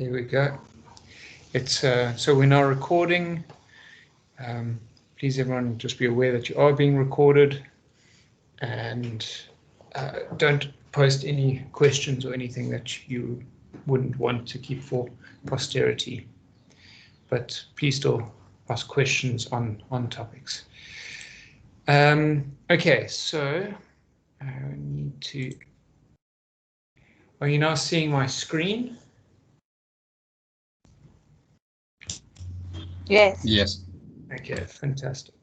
There we go. It's so we're now recording. Please, everyone, just be aware that you are being recorded, and don't post any questions or anything that you wouldn't want to keep for posterity. But please still ask questions on topics. Okay, so I need to. Are you now seeing my screen? Yes. Yes. Okay, fantastic.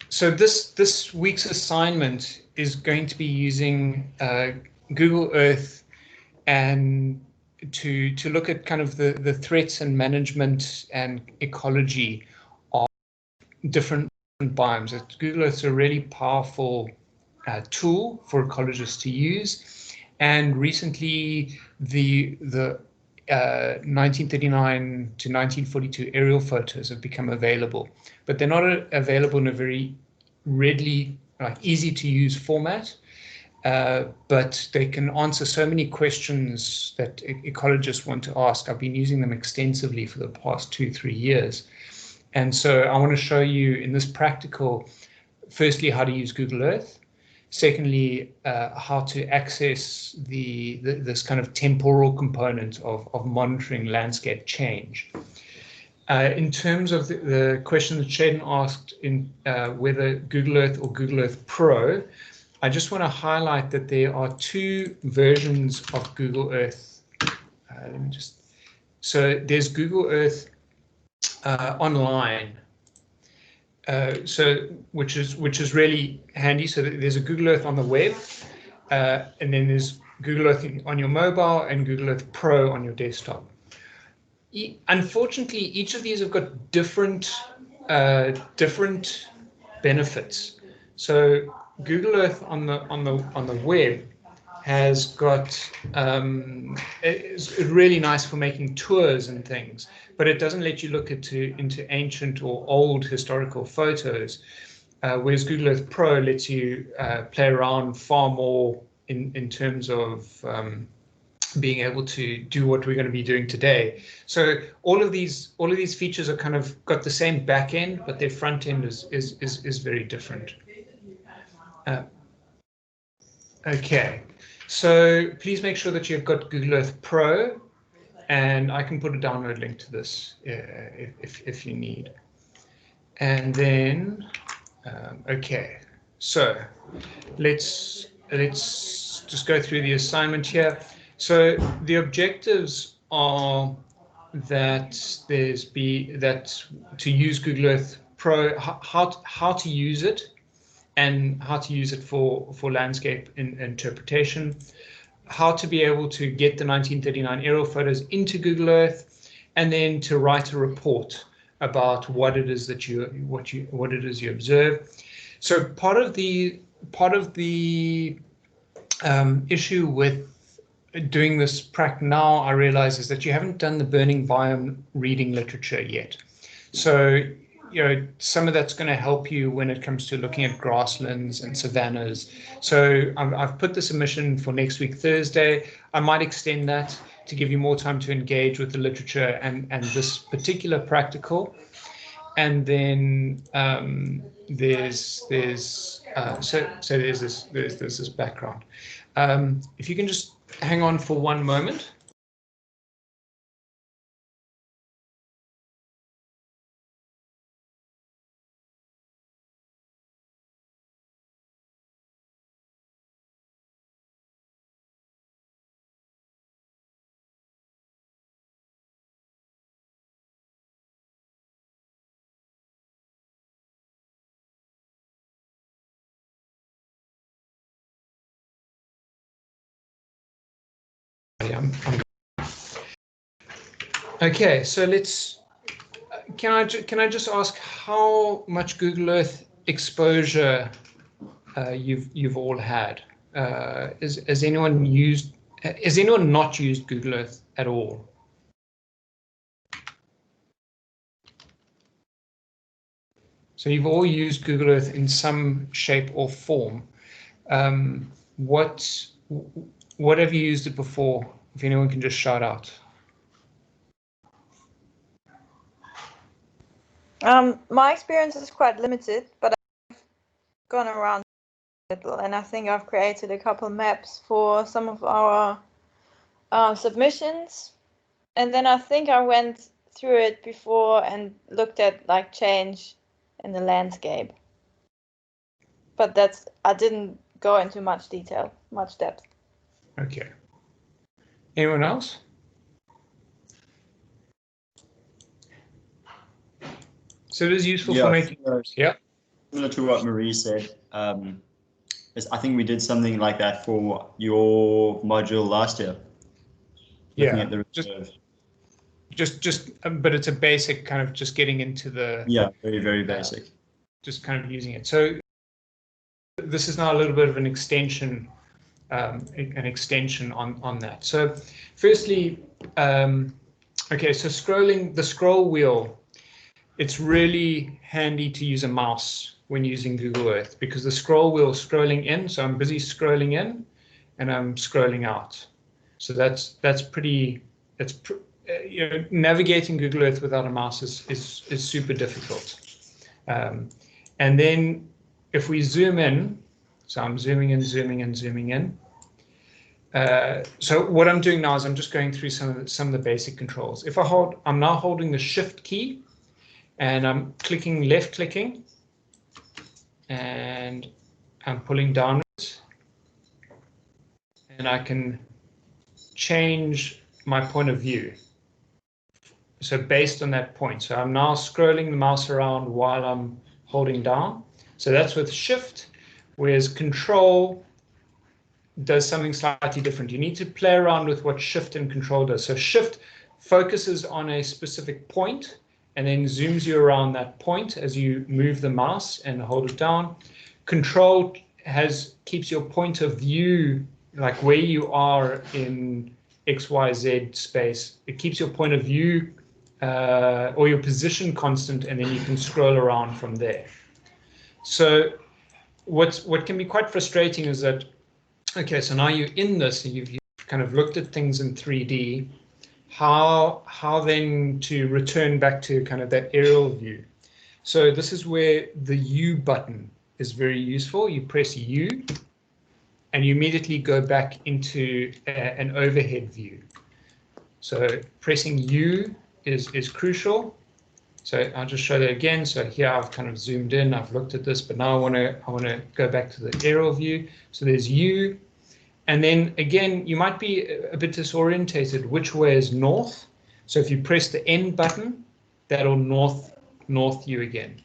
So this week's assignment is going to be using Google Earth and to look at kind of the threats and management and ecology of different biomes. Google Earth is a really powerful tool for ecologists to use, and recently the 1939 to 1942 aerial photos have become available, but they're not available in a very readily, easy to use format, but they can answer so many questions that ecologists want to ask. I've been using them extensively for the past 2-3 years. And so I want to show you in this practical, firstly, how to use Google Earth. Secondly, how to access this kind of temporal component of monitoring landscape change. In terms of the question that Shaden asked in whether Google Earth or Google Earth Pro, I just want to highlight that there are two versions of Google Earth. So there's Google Earth online. Which is really handy. So there's a Google Earth on the web, and then there's Google Earth on your mobile and Google Earth Pro on your desktop. Unfortunately, each of these have got different benefits. So Google Earth on the web has got it's really nice for making tours and things, but it doesn't let you look into ancient or old historical photos, whereas Google Earth Pro lets you play around far more in terms of being able to do what we're going to be doing today. So all of these features are kind of got the same back end, but their front end is very different. Okay. So please make sure that you've got Google Earth Pro, and I can put a download link to this if you need. And then, okay, so let's just go through the assignment here. So the objectives are that to use Google Earth Pro, how to use it, and how to use it for landscape interpretation, how to be able to get the 1939 aerial photos into Google Earth, and then to write a report about what it is that you observe. So part of the issue with doing this prac now, I realize, is that you haven't done the burning biome reading literature yet. So some of that's going to help you when it comes to looking at grasslands and savannas. So I've put the submission for next week, Thursday. I might extend that to give you more time to engage with the literature and this particular practical. And then there's this background. If you can just hang on for one moment. Okay, so can I just ask how much Google Earth exposure you've all had? Has anyone not used Google Earth at all? So you've all used Google Earth in some shape or form. What have you used it before? If anyone can just shout out. My experience is quite limited, but I've gone around a little, and I think I've created a couple maps for some of our submissions. And then I think I went through it before and looked at like change in the landscape. But I didn't go into much detail, much depth. Okay. Anyone else? So it is useful for making. Yeah. Similar to what Marie said, I think we did something like that for your module last year. Yeah. Looking at the reserve. But it's a basic kind of just getting into the. Yeah, very, very basic. Just kind of using it. So this is now a little bit of an extension on that. So firstly, okay, so scrolling the scroll wheel, it's really handy to use a mouse when using Google Earth, because the scroll wheel is scrolling in, so I'm busy scrolling in and I'm scrolling out. So that's pretty, you know, navigating Google Earth without a mouse is super difficult. And then if we zoom in, so I'm zooming in, zooming in, zooming in. So what I'm doing now is I'm just going through some of the basic controls. If I'm now holding the Shift key and I'm clicking, left clicking, and I'm pulling downwards, and I can change my point of view. So based on that point, so I'm now scrolling the mouse around while I'm holding down. So that's with Shift, whereas Control does something slightly different. You need to play around with what Shift and Control does. So Shift focuses on a specific point and then zooms you around that point as you move the mouse and hold it down. Control keeps your point of view, like where you are in XYZ space. It keeps your point of view or your position constant, and then you can scroll around from there. So what can be quite frustrating is that, okay, so now you're in this and you've kind of looked at things in 3D. How then to return back to kind of that aerial view? So this is where the U button is very useful. You press U and you immediately go back into an overhead view. So pressing U is crucial. So I'll just show that again. So here I've kind of zoomed in, I've looked at this, but now I want to go back to the aerial view. So there's U. And then again, you might be a bit disorientated. Which way is north? So if you press the N button, that'll north you again.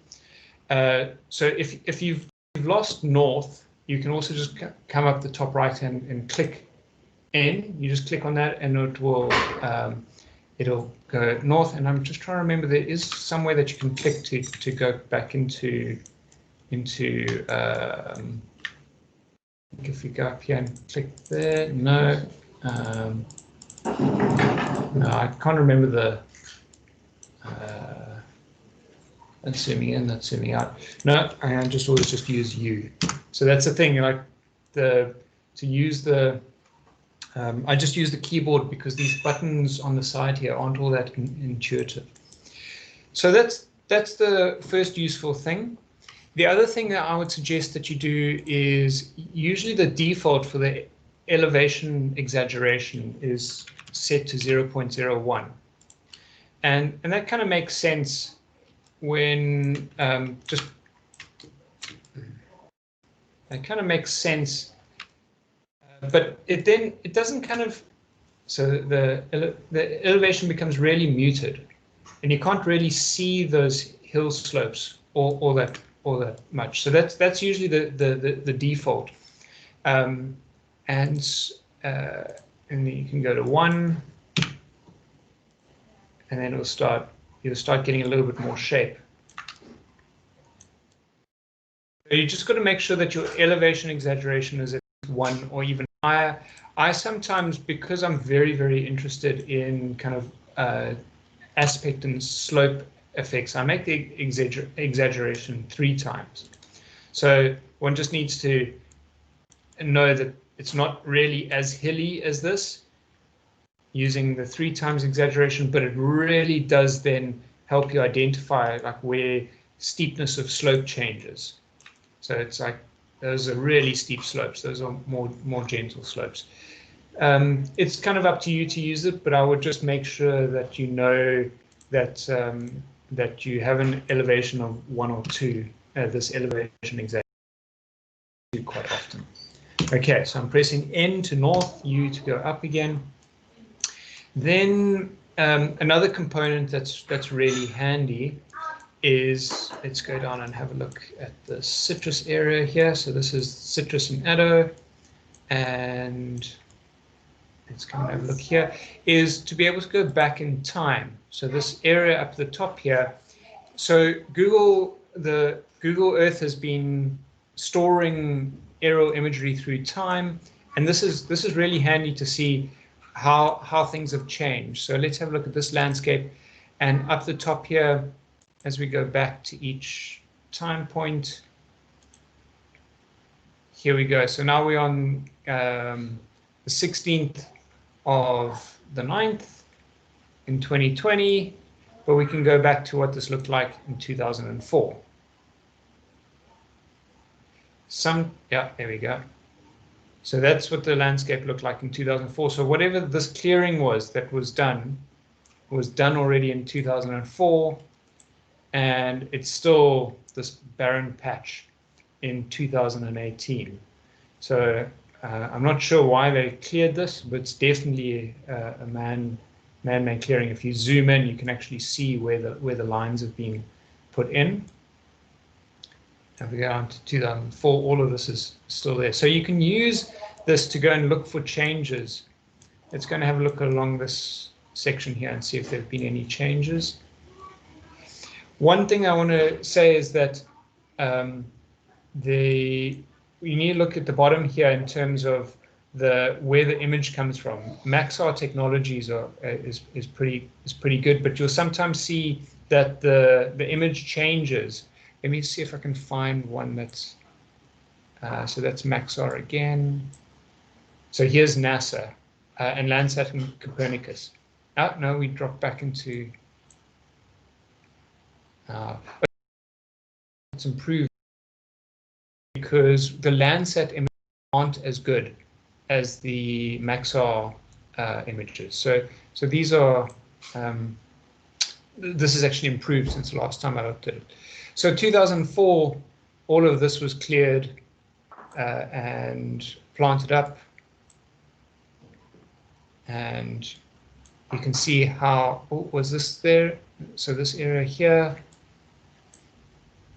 So if you've lost north, you can also just come up the top right and click N. You just click on that, and it'll go north. And I'm just trying to remember, there is somewhere that you can click to go back into. If we go up here and click there, no, no, I can't remember the. That's zooming in, that's zooming out. No, I just always just use U. So that's the thing, like to use the. I just use the keyboard because these buttons on the side here aren't all that intuitive. So that's the first useful thing. The other thing that I would suggest that you do is, usually the default for the elevation exaggeration is set to 0.01. And that kind of makes sense when it kind of makes sense, but it doesn't kind of, so the elevation becomes really muted and you can't really see those hill slopes all that much. So that's usually the default. And then you can go to 1, and then you'll start getting a little bit more shape. So you just got to make sure that your elevation exaggeration is at 1 or even higher. I sometimes, because I'm very, very interested in kind of aspect and slope effects, I make the exaggeration 3 times. So one just needs to know that it's not really as hilly as this, using the 3x exaggeration, but it really does then help you identify like where steepness of slope changes. So it's like those are really steep slopes, those are more gentle slopes. It's kind of up to you to use it, but I would just make sure that you know that that you have an elevation of 1 or 2. This elevation exaggeration quite often. Okay, so I'm pressing N to north, U to go up again. Then another component that's really handy is, let's go down and have a look at the citrus area here. So this is citrus and Aero, and let's come and have a look here, is to be able to go back in time. So this area up the top here, so Google Earth has been storing aerial imagery through time, and this is really handy to see how things have changed. So let's have a look at this landscape, and up the top here, as we go back to each time point, here we go. So now we're on the 16th of the 9th in 2020, but we can go back to what this looked like in 2004. Yeah, there we go. So that's what the landscape looked like in 2004. So whatever this clearing was that was done already in 2004, and it's still this barren patch in 2018. So I'm not sure why they cleared this, but it's definitely a man-made clearing. If you zoom in, you can actually see where the lines have been put in. If we go on to 2004, all of this is still there. So you can use this to go and look for changes. Let's go and have a look along this section here and see if there have been any changes. One thing I want to say is that you need to look at the bottom here in terms of where the image comes from. Maxar technologies is pretty good, but you'll sometimes see that the image changes. Let me see if I can find one that's so that's Maxar again. So here's NASA and Landsat and Copernicus. Oh, no, we drop back into it's improved because the Landsat images aren't as good as the Maxar images. So these are this is actually improved since the last time I looked at it. So 2004, all of this was cleared and planted up, and you can see how, oh, was this there? So this area here,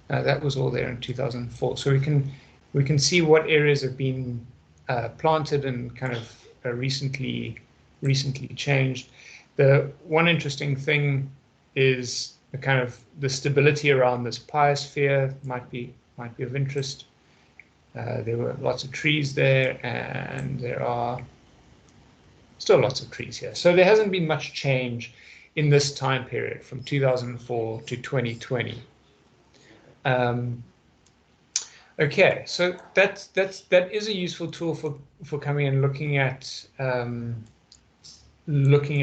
that was all there in 2004. So we can see what areas have been planted and kind of recently changed. The one interesting thing is the kind of the stability around this biosphere might be of interest. There were lots of trees there, and there are still lots of trees here. So there hasn't been much change in this time period from 2004 to 2020. Okay, so that is a useful tool for coming and looking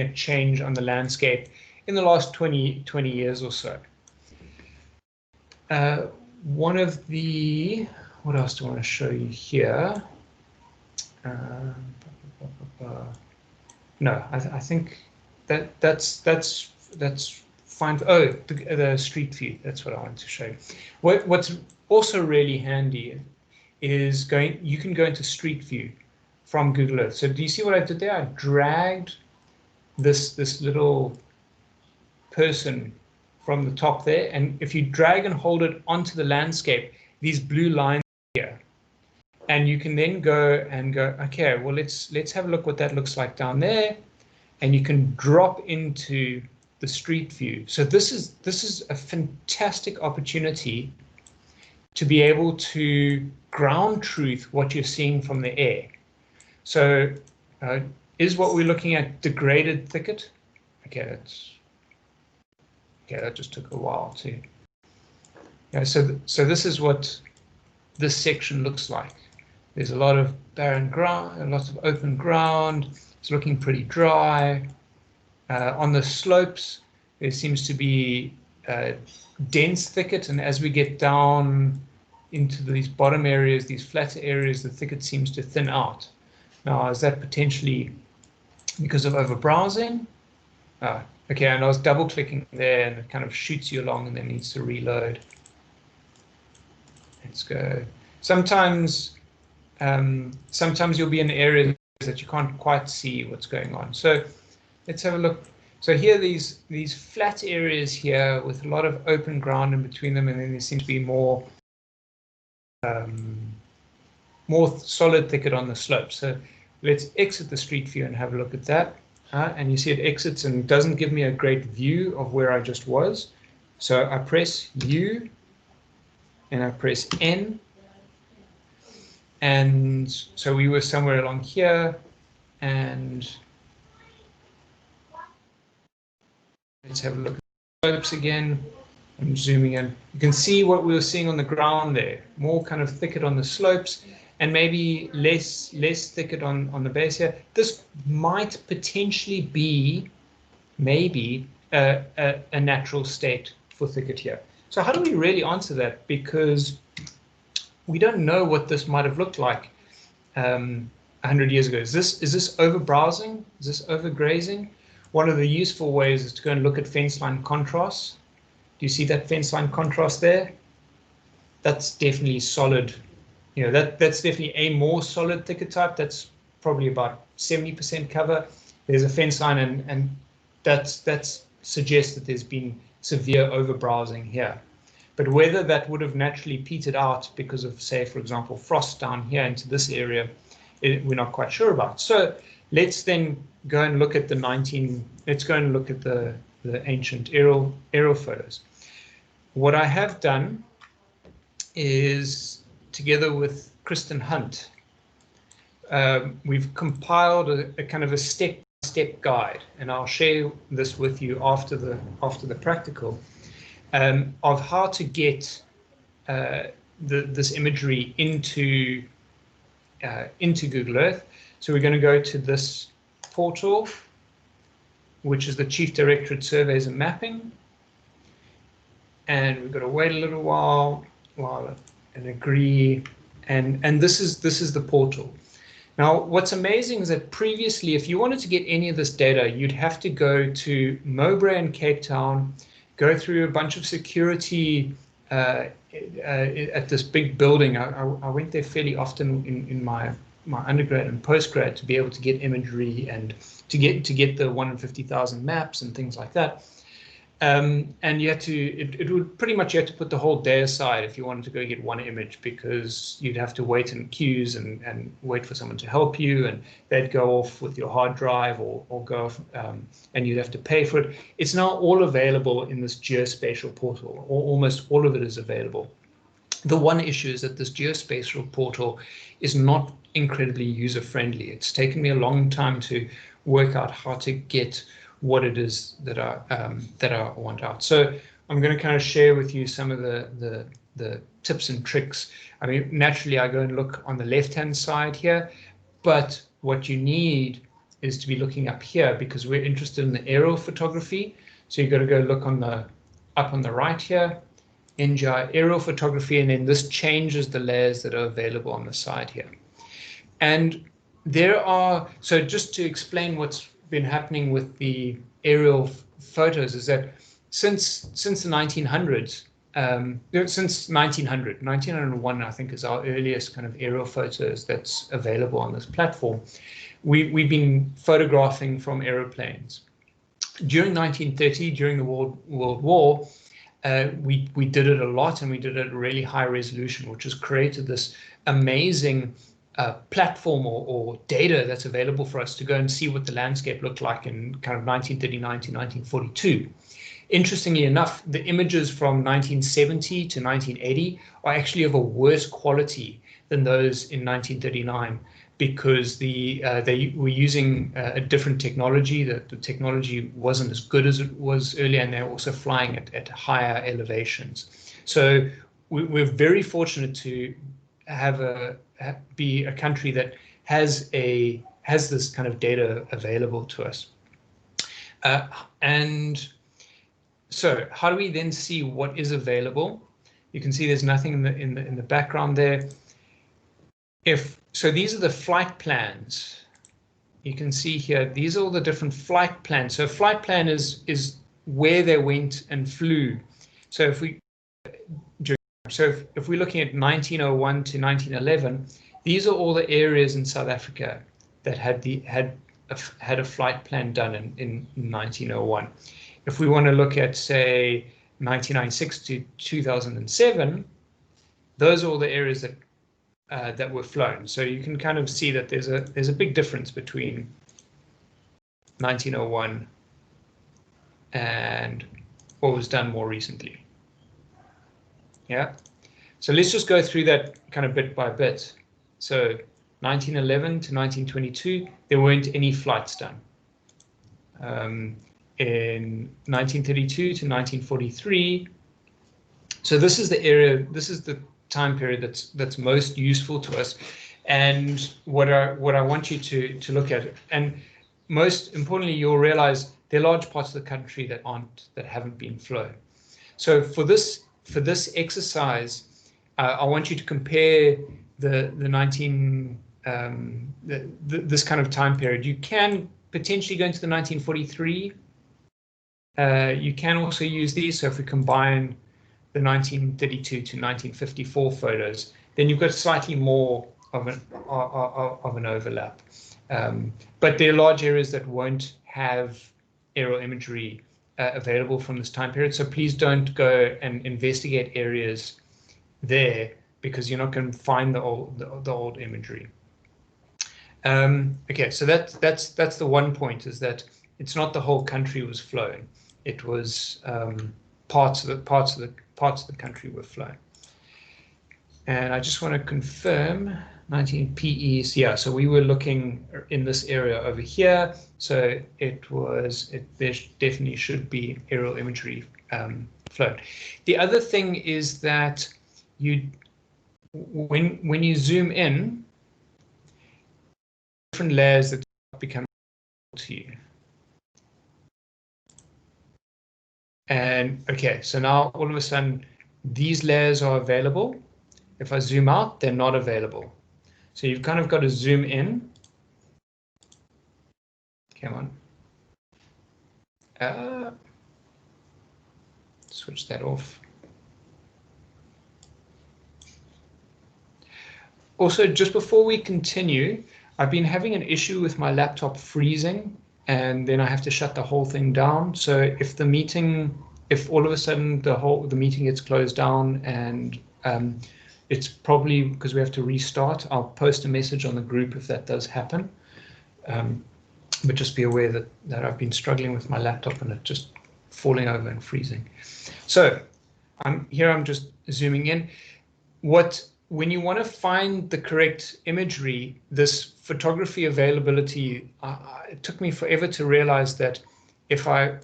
at change on the landscape in the last 20 years or so. One of the, what else do I want to show you here? No, I think that's fine. Oh, the street view. That's what I want to show you. What's also really handy is you can go into Street View from Google Earth. So do you see what I did there? I dragged this little person from the top there, and if you drag and hold it onto the landscape, these blue lines here, and you can then go, okay, well let's have a look what that looks like down there, and you can drop into the Street View. So this is a fantastic opportunity to be able to ground truth what you're seeing from the air. So is what we're looking at degraded thicket? Okay, that just took a while too. Yeah, so this is what this section looks like. There's a lot of barren ground, lots of open ground. It's looking pretty dry. On the slopes, there seems to be dense thicket, and as we get down into these bottom areas, these flatter areas, the thicket seems to thin out. Now, is that potentially because of over-browsing? Okay, and I was double-clicking there, and it kind of shoots you along and then needs to reload. Let's go. Sometimes you'll be in areas that you can't quite see what's going on. So let's have a look. So here, these flat areas here with a lot of open ground in between them, and then there seems to be more solid thicket on the slope. So let's exit the street view and have a look at that. And you see it exits and doesn't give me a great view of where I just was. So I press U and I press N. And so we were somewhere along here, and let's have a look at the slopes again. I'm zooming in. You can see what we were seeing on the ground there, more kind of thicket on the slopes and maybe less thicket on the base here. This might potentially be maybe a natural state for thicket here. So how do we really answer that? Because we don't know what this might have looked like 100 years ago. Is this over-browsing? Is this over-grazing? One of the useful ways is to go and look at fence line contrasts. Do you see that fence line contrast there? That's definitely solid. You know, that's definitely a more solid thicket type. That's probably about 70% cover. There's a fence line, and that suggests that there's been severe over-browsing here. But whether that would have naturally petered out because of, say, for example, frost down here into this area, we're not quite sure about. So let's then go and look at let's go and look at the ancient Aero photos. What I have done is, together with Kristen Hunt, we've compiled a kind of a step-by-step guide, and I'll share this with you after the practical, of how to get this imagery into Google Earth. So we're going to go to this portal, which is the Chief Directorate Surveys and Mapping, and we've got to wait a little while and agree, and this is the portal. Now, what's amazing is that previously, if you wanted to get any of this data, you'd have to go to Mowbray in Cape Town, go through a bunch of security at this big building. I went there fairly often in my undergrad and postgrad to be able to get imagery and to get the 1 in 50,000 maps and things like that. And you had to, it would pretty much, you had to put the whole day aside if you wanted to go get one image, because you'd have to wait in queues and wait for someone to help you, and they'd go off with your hard drive or go off, and you'd have to pay for it. It's now all available in this geospatial portal, or almost all of it is available. The one issue is that this geospatial portal is not incredibly user-friendly. It's taken me a long time to work out how to get what it is that I want out. So I'm going to kind of share with you some of the tips and tricks. I mean, naturally, I go and look on the left-hand side here, but what you need is to be looking up here, because we're interested in the aerophotography. So you've got to go look up on the right here, NGI Aerophotography, and then this changes the layers that are available on the side here. And there are, so just to explain what's been happening with the aerial photos, is that since the 1900s, since 1901, I think, is our earliest kind of aerial photos that's available on this platform, we've been photographing from aeroplanes. During 1930, during the World War, we did it a lot, and we did it at really high resolution, which has created this amazing platform or data that's available for us to go and see what the landscape looked like in kind of 1939 to 1942. Interestingly enough, the images from 1970 to 1980 are actually of a worse quality than those in 1939, because they were using a different technology. The technology wasn't as good as it was earlier, and they're also flying at higher elevations. So we're very fortunate to have be a country that has this kind of data available to us. And so how do we then see what is available? You can see there's nothing in the background there. So these are the flight plans. You can see here, these are all the different flight plans. So a flight plan is where they went and flew. So if we're looking at 1901 to 1911, these are all the areas in South Africa that had a flight plan done in 1901. If we want to look at, say, 1996 to 2007, those are all the areas that were flown. So you can kind of see that there's a big difference between 1901 and what was done more recently. Yeah. So let's just go through that kind of bit by bit. So 1911 to 1922, there weren't any flights done. In 1932 to 1943, so this is the area, this is the time period that's most useful to us, and what I want you to look at. And most importantly, you'll realize there are large parts of the country that haven't been flown. So for this exercise, I want you to compare this kind of time period. You can potentially go into the 1943. You can also use these. So if we combine the 1932 to 1954 photos, then you've got slightly more of an overlap. But there are large areas that won't have aerial imagery available from this time period. So please don't go and investigate areas there, because you're not going to find the old imagery. Okay, so that's the one point, is that it's not the whole country was flown. It was parts of the country were flown. And I just want to confirm 19 PEs. Yeah, so we were looking in this area over here. So there definitely should be aerial imagery flown. The other thing is that when you zoom in, different layers that become to you. And okay, so now all of a sudden these layers are available. If I zoom out, they're not available. So you've kind of got to zoom in. Come on. Switch that off. Also, just before we continue, I've been having an issue with my laptop freezing, and then I have to shut the whole thing down. So if all of a sudden the meeting gets closed down, and it's probably because we have to restart, I'll post a message on the group if that does happen. But just be aware that I've been struggling with my laptop and it just falling over and freezing. So I'm just zooming in. When you want to find the correct imagery, this photography availability, it took me forever to realize that if I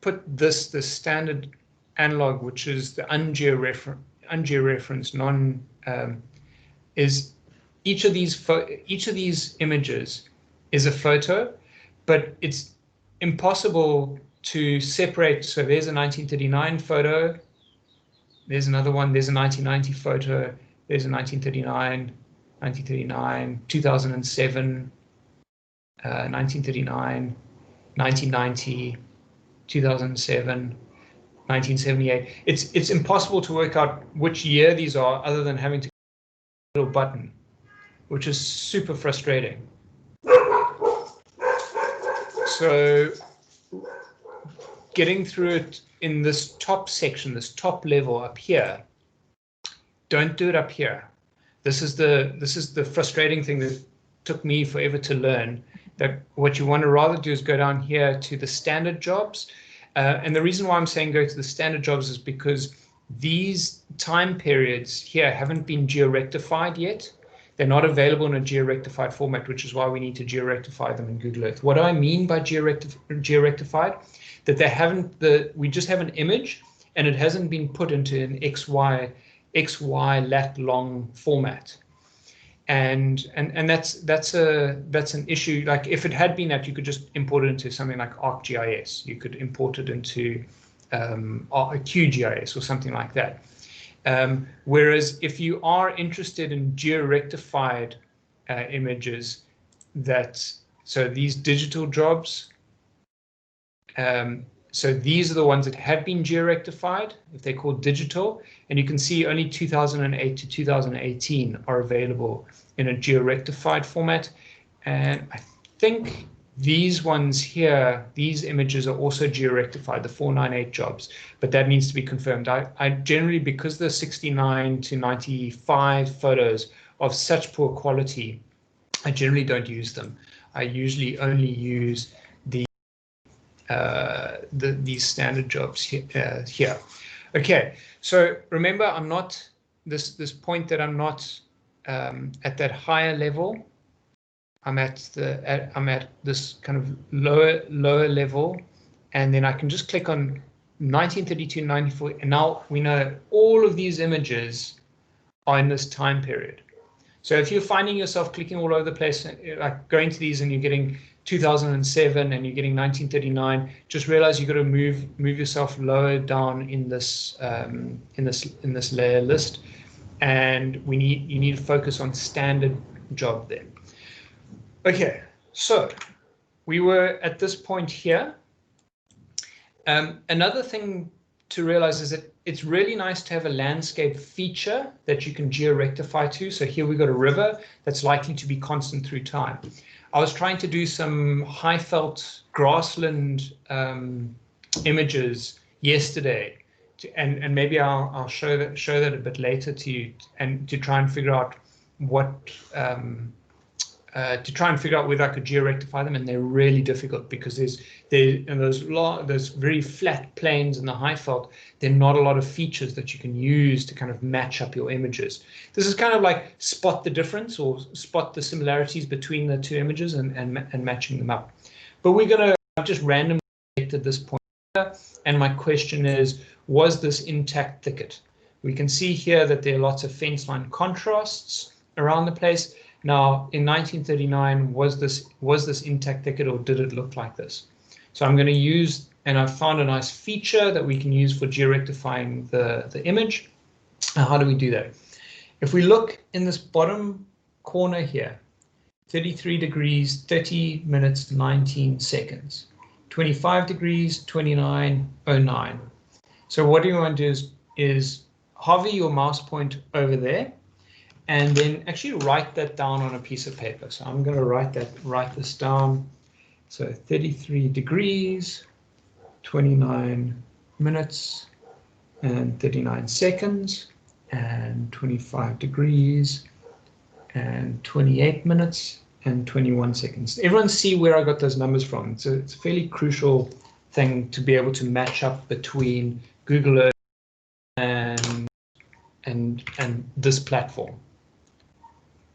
put the standard analog, which is the ungeoreferenced is each of these images is a photo, but it's impossible to separate. So there's a 1939 photo, there's another one, there's a 1990 photo, there's a 1939, 2007, 1939, 1990, 2007, 1978. It's impossible to work out which year these are, other than having to click a little button, which is super frustrating. So getting through it in this top section, this top level up here, don't do it up here. This is the frustrating thing that took me forever to learn, that what you want to rather do is go down here to the standard jobs. And the reason why I'm saying go to the standard jobs is because these time periods here haven't been georectified yet. They're not available in a georectified format, which is why we need to georectify them in Google Earth. What do I mean by georectified? That we just have an image and it hasn't been put into an XY lat long format. and that's an issue. Like if it had been that, you could just import it into something like ArcGIS. You could import it into QGIS or something like that. Whereas if you are interested in geo-rectified images, so these digital jobs, so these are the ones that have been geo-rectified, if they're called digital, and you can see only 2008 to 2018 are available in a geo-rectified format. And I think these ones here, these images are also geo-rectified, the 498 jobs, but that needs to be confirmed. I generally, because the 69 to 95 photos of such poor quality, I generally don't use them. I usually only use these standard jobs here. Okay, so remember, I'm not this point that I'm not at that higher level. I'm at this kind of lower level, and then I can just click on 1932, 94, and now we know all of these images are in this time period. So if you're finding yourself clicking all over the place, like going to these and you're getting 2007 and you're getting 1939, just realize you've got to move yourself lower down in this layer list, and you need to focus on standard job there. Okay, so we were at this point here. Another thing to realize is that it's really nice to have a landscape feature that you can geo-rectify to. So here we've got a river that's likely to be constant through time. I was trying to do some high-felt grassland images yesterday, and maybe I'll show that a bit later to you, and to try and figure out what whether I could geo-rectify them, and they're really difficult because there's very flat planes in the high felt. There are not a lot of features that you can use to kind of match up your images. This is kind of like spot the difference or spot the similarities between the two images and matching them up. But I've just randomly selected this point here, and my question is, was this intact thicket? We can see here that there are lots of fence line contrasts around the place. Now, in 1939, was this intact thicket, or did it look like this? So I'm going to use, and I've found a nice feature that we can use for geo-rectifying the image. Now, how do we do that? If we look in this bottom corner here, 33 degrees, 30 minutes, 19 seconds, 25 degrees, 29:09. So what you want to do is hover your mouse point over there, and then actually write that down on a piece of paper. So I'm going to write this down. So 33 degrees, 29 minutes, and 39 seconds, and 25 degrees, and 28 minutes, and 21 seconds. Everyone see where I got those numbers from? It's a fairly crucial thing to be able to match up between Google Earth and this platform.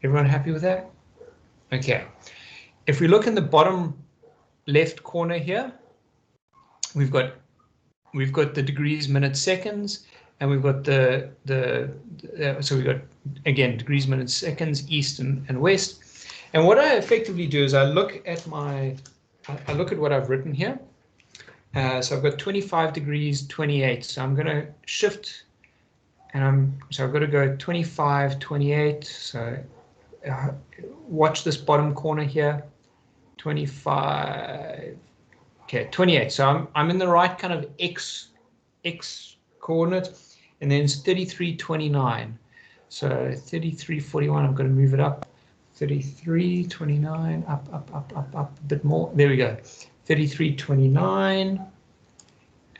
Everyone happy with that? Okay. If we look in the bottom left corner here, we've got the degrees, minutes, seconds, and we've got so we've got, again, degrees, minutes, seconds, east and west. And what I effectively do is I look at what I've written here. So I've got 25 degrees, 28. So I'm going to shift, and so I've got to go 25, 28. So watch this bottom corner here, 25, okay, 28. So I'm in the right kind of x coordinate, and then it's 33:29. So 33:41. I'm going to move it up. 33:29. Up a bit more. There we go. 33:29.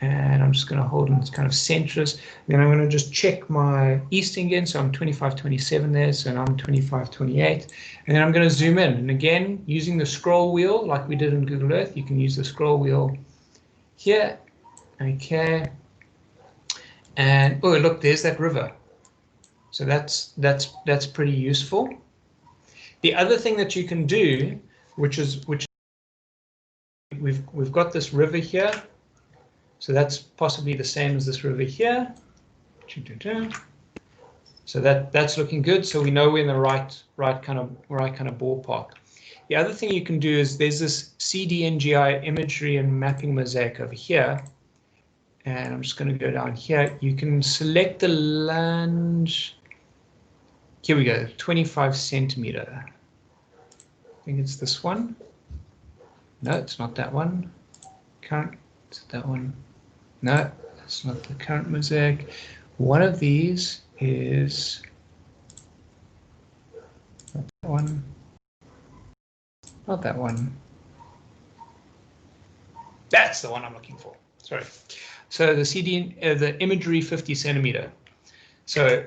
And I'm just going to hold in this kind of centrist. Then I'm going to just check my easting again. So I'm 25:27 there. So now I'm 25:28. And then I'm going to zoom in. And again, using the scroll wheel like we did in Google Earth, you can use the scroll wheel here. Okay. And oh, look, there's that river. So that's pretty useful. The other thing that you can do, which we've got this river here. So that's possibly the same as this river here. So that's looking good. So we know we're in the right kind of ballpark. The other thing you can do is there's this CDNGI imagery and mapping mosaic over here. And I'm just going to go down here. You can select the land. Here we go, 25 centimeter. I think it's this one. No, it's not that one. Current, is it that one? No, that's not the current mosaic. One of these is not that one. Not that one. That's the one I'm looking for. Sorry. So the imagery 50 centimeter. So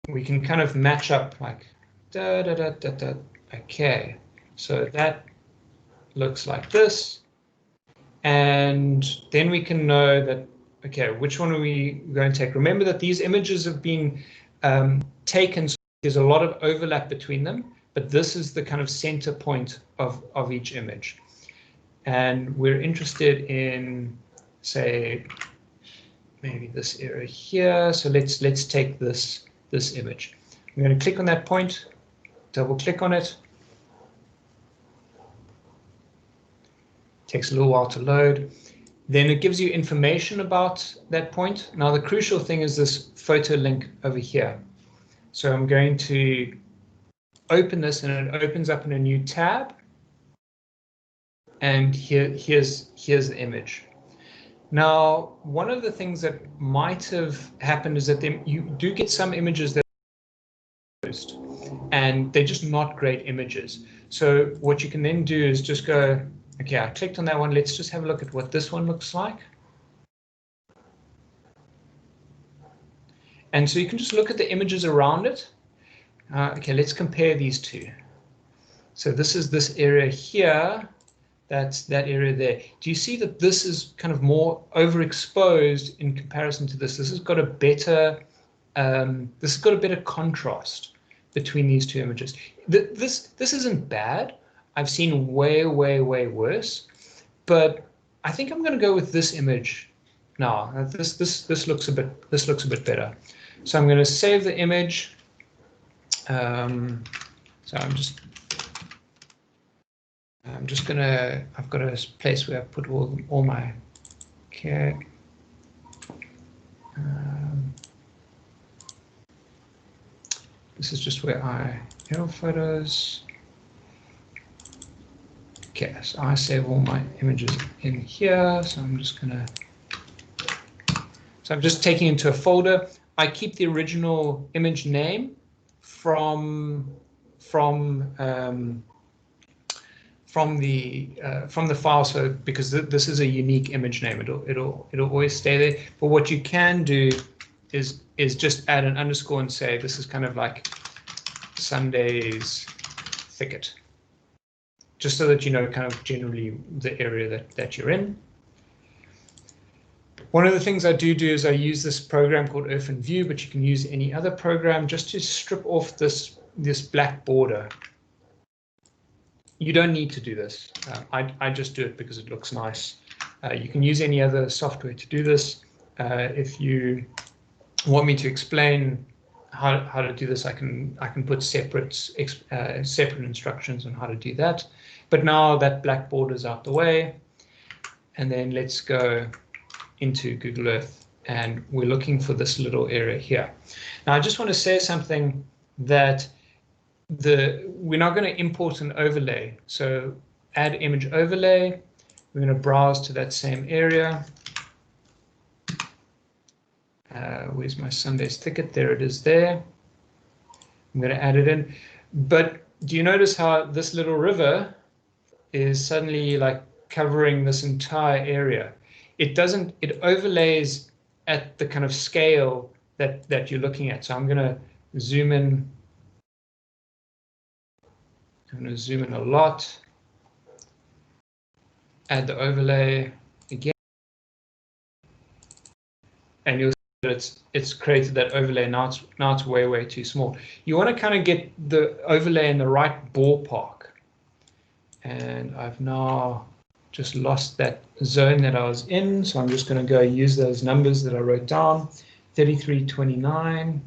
we can kind of match up like da da da da da. Okay. So that looks like this. And then we can know that, okay, which one are we going to take? Remember that these images have been taken, so there's a lot of overlap between them, but this is the kind of center point of each image. And we're interested in, say, maybe this area here. So let's take this image. I'm going to click on that point, double click on it. Takes a little while to load. Then it gives you information about that point. Now the crucial thing is this photo link over here. So I'm going to open this and it opens up in a new tab. And here's the image. Now, one of the things that might have happened is that you do get some images that are post, and they're just not great images. So what you can then do is just go, okay, I clicked on that one. Let's just have a look at what this one looks like. And so you can just look at the images around it. Okay, let's compare these two. So this is this area here. That's that area there. Do you see that this is kind of more overexposed in comparison to this? This has got a better contrast between these two images. This isn't bad. I've seen way worse, but I think I'm going to go with this image now. This looks a bit better. So I'm going to save the image. So I've got a place where I put all my care. This is just where Aerophotos. Okay, so I save all my images in here. So I'm just taking into a folder. I keep the original image name from the file, so because this is a unique image name, it'll always stay there. But what you can do is just add an underscore and say this is kind of like Sunday's thicket, just so that you know kind of generally the area that you're in. One of the things I do is I use this program called Openview, but you can use any other program just to strip off this black border. You don't need to do this. I just do it because it looks nice. You can use any other software to do this. If you want me to explain how to do this, I can put separate instructions on how to do that. But now that black border is out the way, and then let's go into Google Earth, and we're looking for this little area here. Now I just want to say something that we're not going to import an overlay. So add image overlay. We're going to browse to that same area. Where's my Sunday's thicket? There it is there. I'm going to add it in. But do you notice how this little river is suddenly like covering this entire area? It overlays at the kind of scale that you're looking at. So I'm going to zoom in. I'm going to zoom in a lot, add the overlay again, and you'll see that it's created that overlay. Now it's way too small. You want to kind of get the overlay in the right ballpark. And I've now just lost that zone that I was in, so I'm just going to go use those numbers that I wrote down. 3329.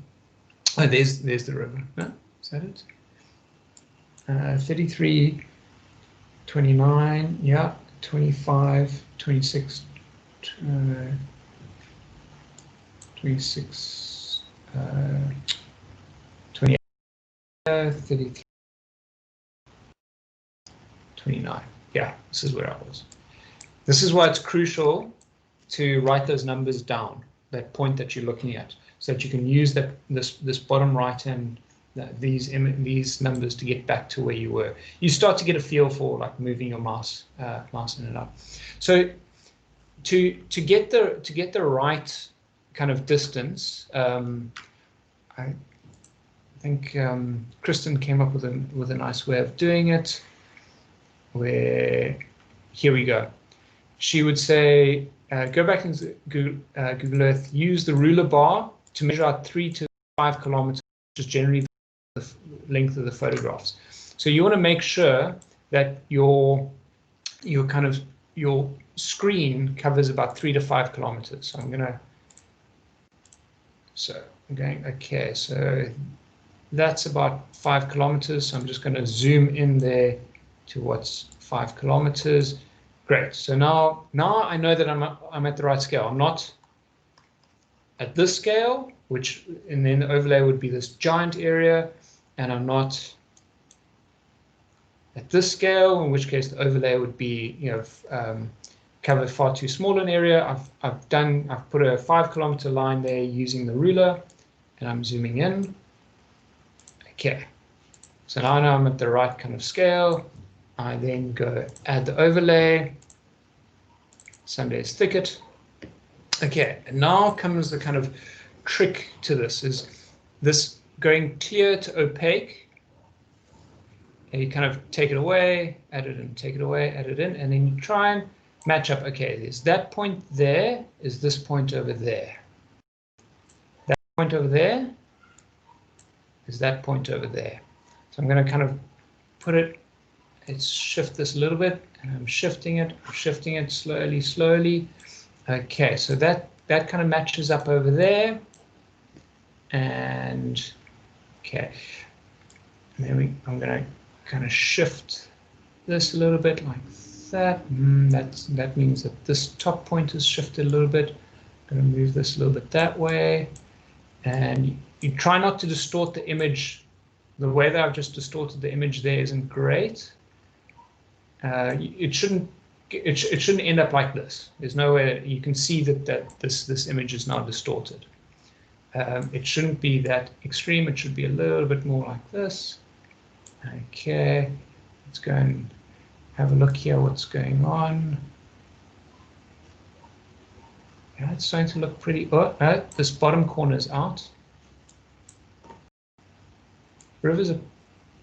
Oh, there's the river. No, is that it? 33, 29, yeah, 25, 26, 26, 28, 33, 29. Yeah, this is where I was. This is why it's crucial to write those numbers down, that point that you're looking at, so that you can use this bottom right hand, these numbers to get back to where you were. You start to get a feel for like moving your mouse in and out. So to get the right kind of distance, I think Kristen came up with a nice way of doing it. Where here we go. She would say, go back into Google Earth, use the ruler bar to measure out 3 to 5 kilometers, which is generally the length of the photographs. So you want to make sure that your screen covers about 3 to 5 kilometers. So I'm going, okay, so that's about 5 kilometers. So I'm just going to zoom in there to what's 5 kilometers. Great. So now I know that I'm at the right scale. I'm not at this scale, and then the overlay would be this giant area, and I'm not at this scale, in which case the overlay would be, cover far too small an area. I've put a 5 kilometer line there using the ruler, and I'm zooming in. Okay. So now I know I'm at the right kind of scale. I then go add the overlay, Sunday's thicket. Okay, and now comes the kind of trick to this, is this going clear to opaque. And you kind of take it away, add it in, take it away, add it in, and then you try and match up. Okay, there's that point there, is this point over there. That point over there is that point over there. So I'm going to kind of put it, let's shift this a little bit, and I'm shifting it slowly. Okay, so that kind of matches up over there, and okay, and then I'm going to kind of shift this a little bit like that. That means that this top point is shifted a little bit. I'm going to move this a little bit that way, and you try not to distort the image. The way that I've just distorted the image there isn't great. It shouldn't end up like this. There's no way that you can see that this image is now distorted. It shouldn't be that extreme. It should be a little bit more like this. Okay, let's go and have a look here. What's going on? Yeah, it's starting to look pretty. Oh, no, this bottom corner is out. Rivers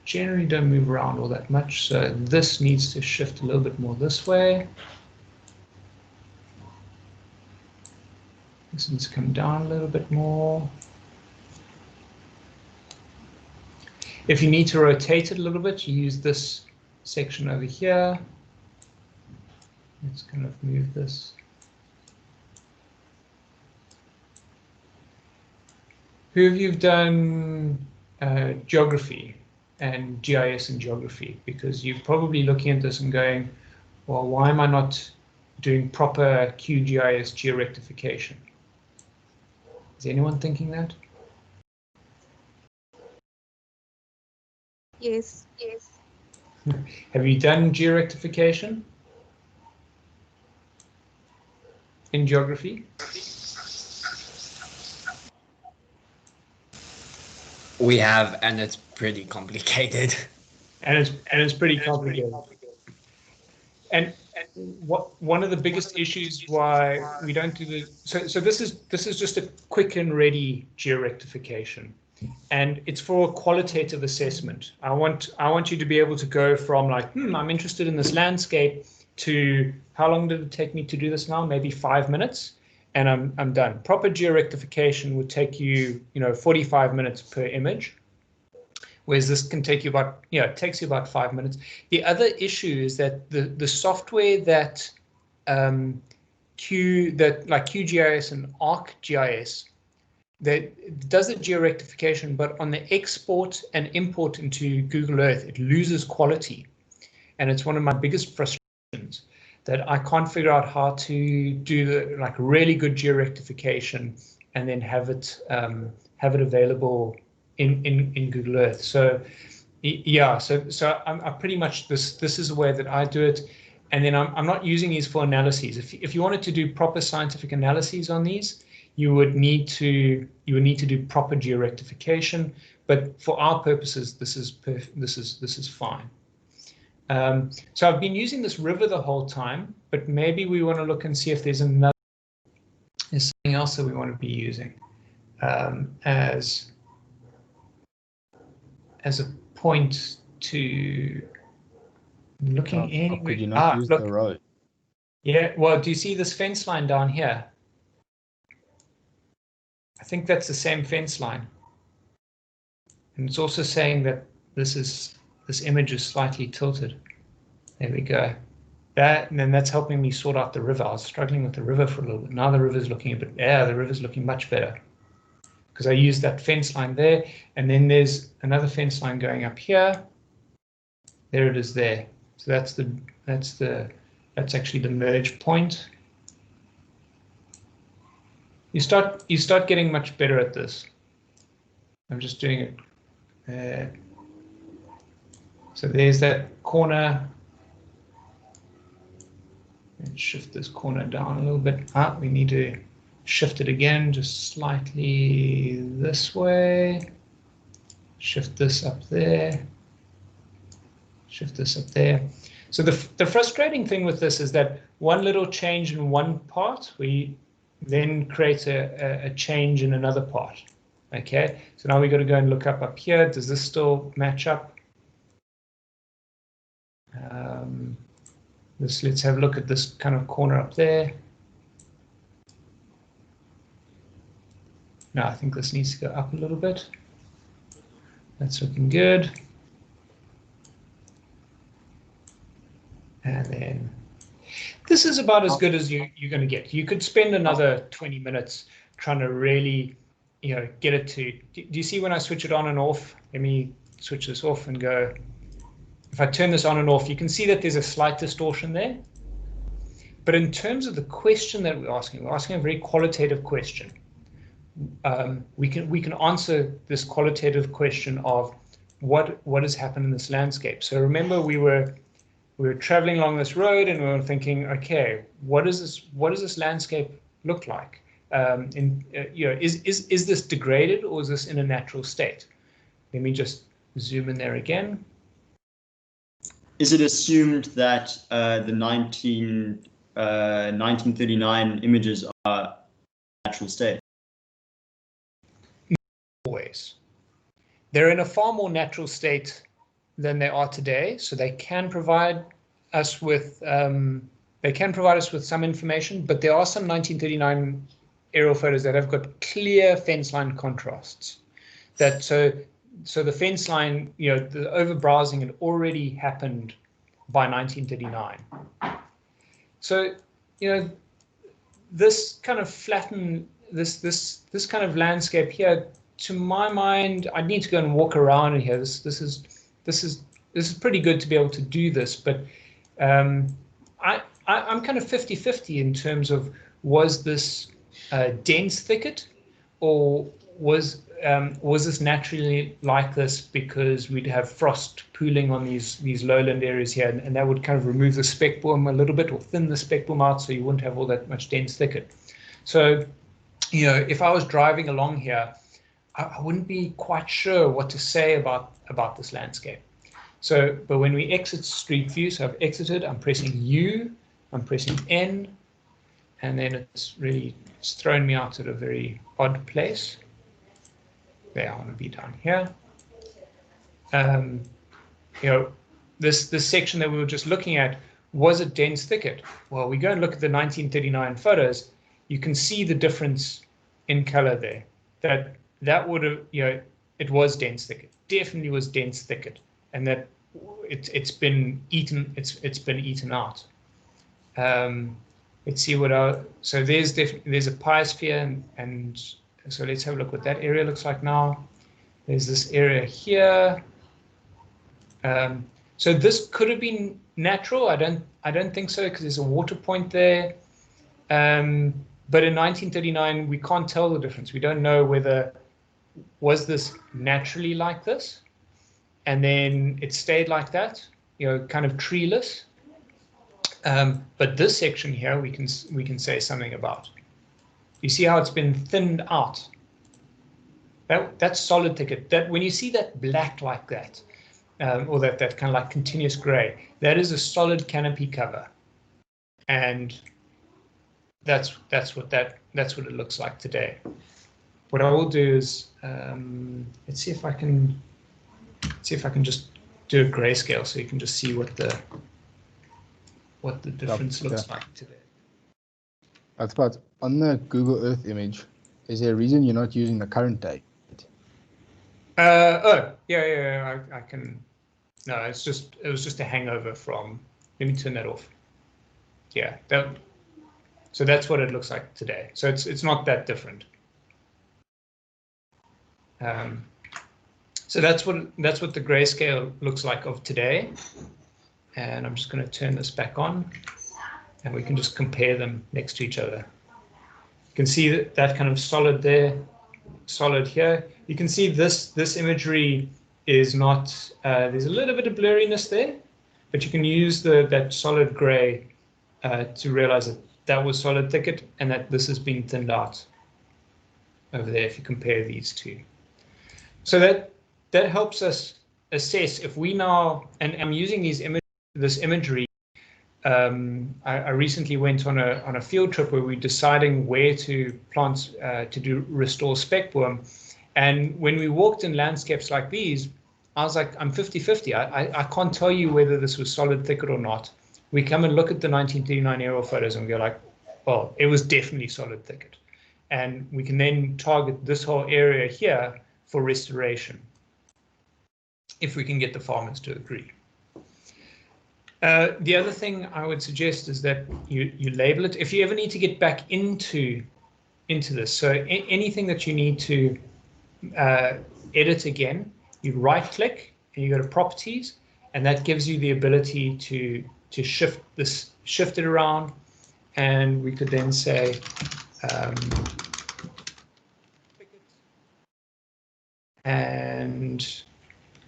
generally don't move around all that much, so this needs to shift a little bit more this way. This needs to come down a little bit more. If you need to rotate it a little bit, you use this section over here. Let's kind of move this. Who of you have done geography and GIS and geography? Because you're probably looking at this and going, well, why am I not doing proper QGIS georectification? Is anyone thinking that? Yes. Have you done georectification in geography? We have, and it's pretty complicated. And it's pretty complicated. And one of the biggest issues why we don't do the so this is just a quick and ready georectification, and it's for a qualitative assessment. I want you to be able to go from like, I'm interested in this landscape, to how long did it take me to do this now? Maybe 5 minutes, and I'm done. Proper georectification would take you 45 minutes per image, whereas this can take you about, it takes you about 5 minutes. The other issue is that the software that like QGIS and ArcGIS that does the georectification, but on the export and import into Google Earth, it loses quality. And it's one of my biggest frustrations that I can't figure out how to do the like really good georectification and then have it available in Google Earth. So yeah, so I'm pretty much this is the way that I do it. And then I'm not using these for analyses. If you wanted to do proper scientific analyses on these, you would need to do proper georectification. But for our purposes, this is fine. So I've been using this river the whole time, but maybe we want to look and see if there's something else that we want to be using as a point to looking anywhere. Could you not use look. the road? Yeah, well, do you see this fence line down here? I think that's the same fence line. And it's also saying that this image is slightly tilted. There we go. And then that's helping me sort out the river. I was struggling with the river for a little bit. Now the river's looking a bit, the river's looking much better. Because I used that fence line there, and then there's another fence line going up here. There it is there. So that's actually the merge point. You start getting much better at this. I'm just doing it. So there's that corner. Let's shift this corner down a little bit. We need to shift it again, just slightly this way. Shift this up there. Shift this up there. So the frustrating thing with this is that one little change in one part, we then create a change in another part. Okay, so now we got to go and look up here. Does this still match up? Let's have a look at this kind of corner up there. No, I think this needs to go up a little bit. That's looking good. And then this is about as good as you're going to get. You could spend another 20 minutes trying to really, get it to. Do you see when I switch it on and off? Let me switch this off and go. If I turn this on and off, you can see that there's a slight distortion there. But in terms of the question that we're asking a very qualitative question. We can answer this qualitative question of what has happened in this landscape. So remember, we were traveling along this road and we were thinking, okay, what does this landscape look like? Is this degraded or is this in a natural state? Let me just zoom in there again. Is it assumed that the 1939 images are natural state? Always. They're in a far more natural state than they are today, so they can provide us with some information, but there are some 1939 aerial photos that have got clear fence line contrasts. So the fence line, the over-browsing had already happened by 1939. So, this kind of this kind of landscape here, to my mind, I need to go and walk around in here. This is pretty good to be able to do this, but I'm kind of 50-50 in terms of, was this a dense thicket, or was this naturally like this because we'd have frost pooling on these lowland areas here, and that would kind of remove the spec boom a little bit or thin the spec boom out so you wouldn't have all that much dense thicket. So, if I was driving along here, I wouldn't be quite sure what to say about this landscape. So, but when we exit Street View, so I've exited, I'm pressing U, I'm pressing N, and then it's thrown me out at a very odd place. There, I want to be down here. This section that we were just looking at, was a dense thicket. Well, we go and look at the 1939 photos, you can see the difference in color there. That would have, it was dense thicket, definitely was dense thicket, and that it's been eaten. It's been eaten out. Let's see what so there's a biosphere, and So let's have a look what that area looks like now. There's this area here. So this could have been natural. I don't think so, because there's a water point there. But in 1939, we can't tell the difference. We don't know whether was this naturally like this, and then it stayed like that, you know, kind of treeless. But this section here, we can say something about. You see how it's been thinned out? That's solid thicket. That when you see that black like that, or that kind of like continuous gray, that is a solid canopy cover, and that's what it looks like today. What I will do is let's see if I can just do a grayscale so you can just see what the difference looks like today. That's about on the Google Earth image. Is there a reason you're not using the current date? Oh yeah, I can. No, it was just a hangover from. Let me turn that off. Yeah, so that's what it looks like today. So it's not that different. So that's what the grayscale looks like of today. And I'm just going to turn this back on, and we can just compare them next to each other. You can see that kind of solid there, solid here. You can see this imagery is not. There's a little bit of blurriness there, but you can use that solid gray to realize that was solid thicket and that this has been thinned out over there if you compare these two. So that helps us assess if we now, and I'm using this imagery. I recently went on a field trip where we're deciding where to plant to restore speckworm, and when we walked in landscapes like these, I was like, I'm 50-50. I can't tell you whether this was solid thicket or not. We come and look at the 1939 Aerophotos and we go like, well, it was definitely solid thicket, and we can then target this whole area here for restoration if we can get the farmers to agree. The other thing I would suggest is that you label it. If you ever need to get back into this, so anything that you need to edit again, you right click and you go to properties, and that gives you the ability to shift it around, and we could then say and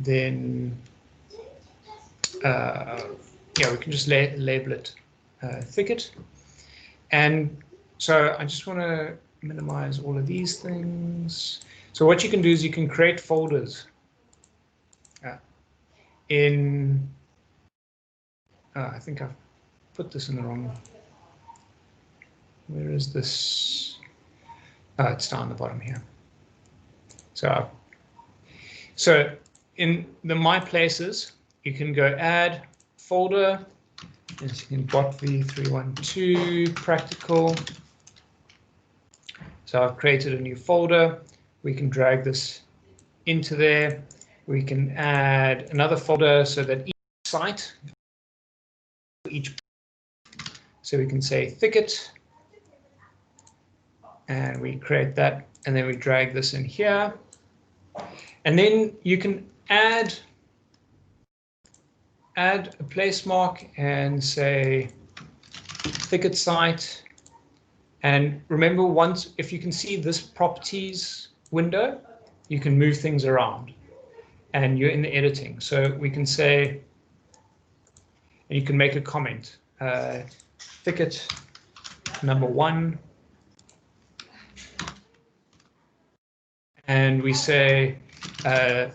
then yeah, we can just label it thicket. And so I just want to minimize all of these things. So what you can do is you can create folders in, I think I've put this in the wrong, where is this? Oh, it's down the bottom here. So in the My Places, you can go add folder, and you can bot v312 practical. So I've created a new folder. We can drag this into there. We can add another folder so that each site, so we can say thicket, and we create that, and then we drag this in here. And then you can add a place mark and say thicket site. And remember, once, if you can see this properties window, you can move things around and you're in the editing. So we can say, and you can make a comment, thicket number 1. And we say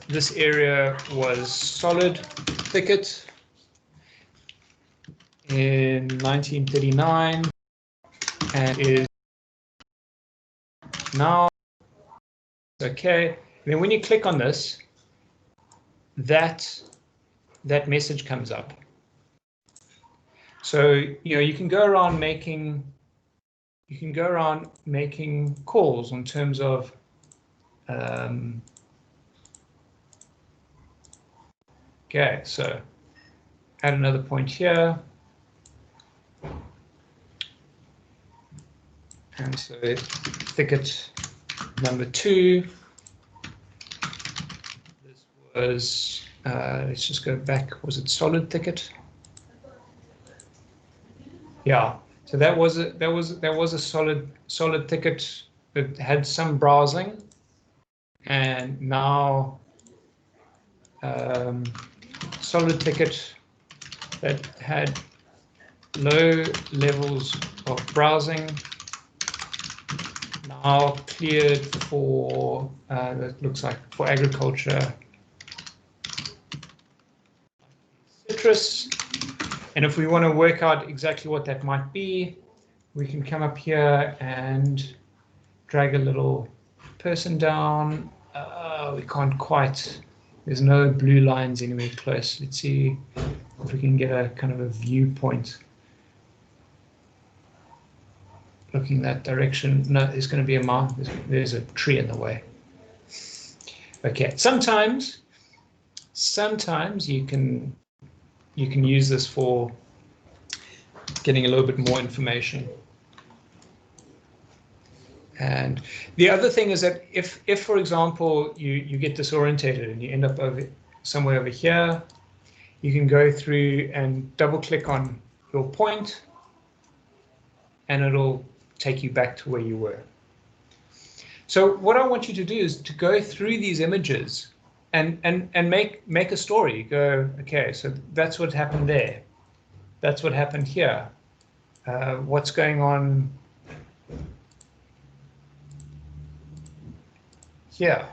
this area was solid thicket in 1939 and is now okay. And then when you click on this, that message comes up. So you can go around making calls in terms of okay, so add another point here. And so thicket Number 2, this was, let's just go back, was it solid thicket? Yeah, so that was a solid thicket that had some browsing, and now solid thicket that had low levels of browsing, now cleared for, that looks like for agriculture, citrus. And if we want to work out exactly what that might be, we can come up here and drag a little person down. We can't quite, there's no blue lines anywhere close. Let's see if we can get a kind of a viewpoint looking that direction. No, there's going to be a mountain. There's a tree in the way. Okay, sometimes you can use this for getting a little bit more information. And the other thing is that if for example, you get disorientated and you end up somewhere over here, you can go through and double click on your point and it'll take you back to where you were. So what I want you to do is to go through these images and make a story. Go, okay, so that's what happened there. That's what happened here. What's going on here?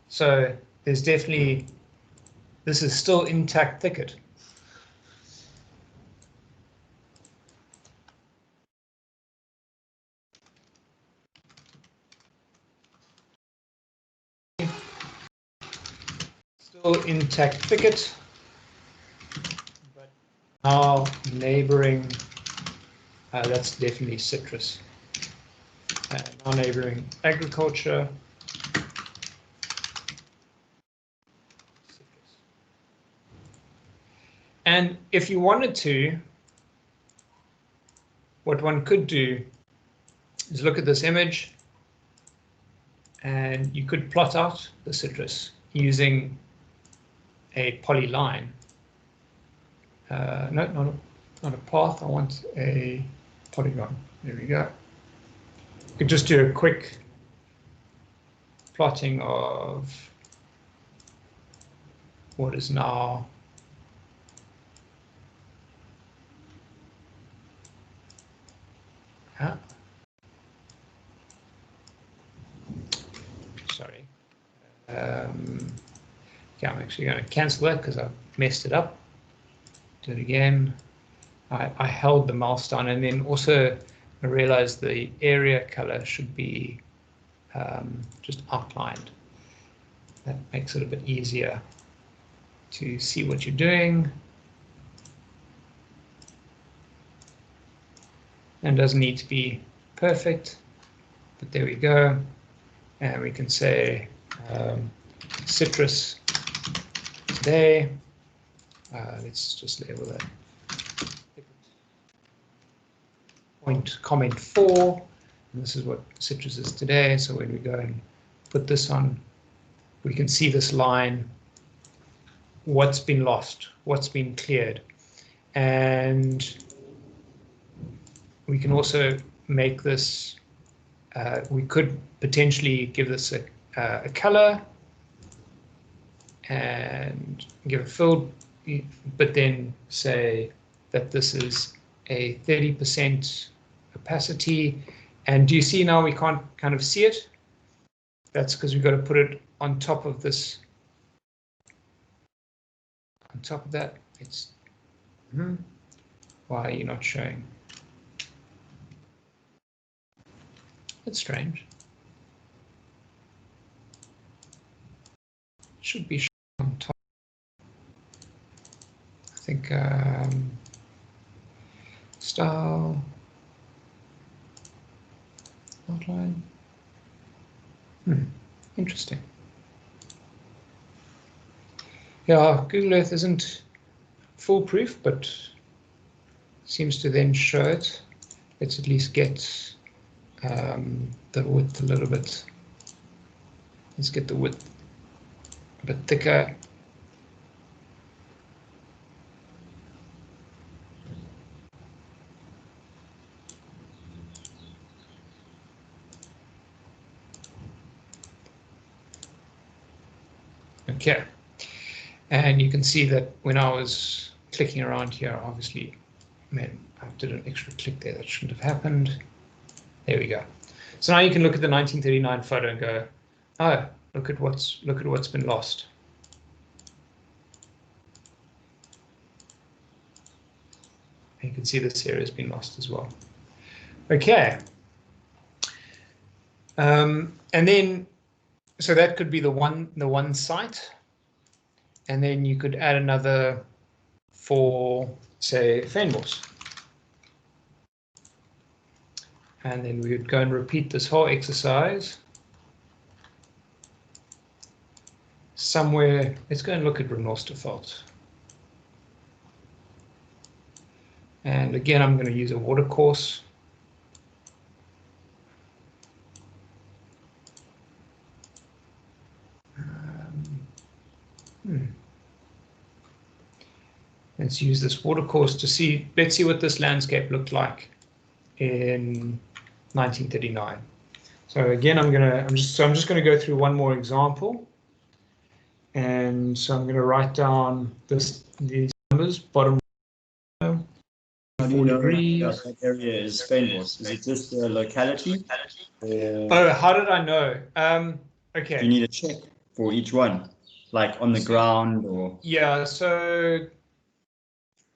So there's definitely, this is still intact thicket. Still intact thicket, but now neighboring, that's definitely citrus. Now neighboring agriculture. Citrus. And if you wanted to, what one could do is look at this image and you could plot out the citrus using a polyline. No, not a path. I want a polygon. There we go. You could just do a quick plotting of what is now sorry. Okay, I'm actually going to cancel that because I messed it up. Do it again. I held the mouse down, and then also I realized the area color should be just outlined. That makes it a bit easier to see what you're doing. And doesn't need to be perfect, but there we go. And we can say citrus today. Let's just label that point comment 4. And this is what citrus is today. So when we go and put this on, we can see this line, what's been lost, what's been cleared. And we can also make this, we could potentially give this a color and give it filled, but then say that this is a 30% opacity. And do you see now we can't kind of see it? That's because we've got to put it on top of this. On top of that, it's, why are you not showing? That's strange. It should be on top. I think style, outline. Interesting. Yeah, Google Earth isn't foolproof, but seems to then show it. Let's at least get the width a little bit Let's get the width a bit thicker. Okay, and you can see that when I was clicking around here, obviously, man, I did an extra click there that shouldn't have happened. There we go. So now you can look at the 1939 photo and go, oh, look at what's been lost. And you can see this area has been lost as well. Okay. And then, so that could be the one site, and then you could add another for, say, Fynbos. And then we would go and repeat this whole exercise. Somewhere, let's go and look at Renosterveld. And again, I'm going to use a watercourse. Let's use this watercourse to see, let's see what this landscape looked like in 1939. So again, I'm just going to go through one more example. And so I'm going to write down these numbers, bottom 4 degrees. That area is Fynbos. Is it just a locality? Oh, how did I know? Okay. Do you need a check for each one, like on the ground or? Yeah, so,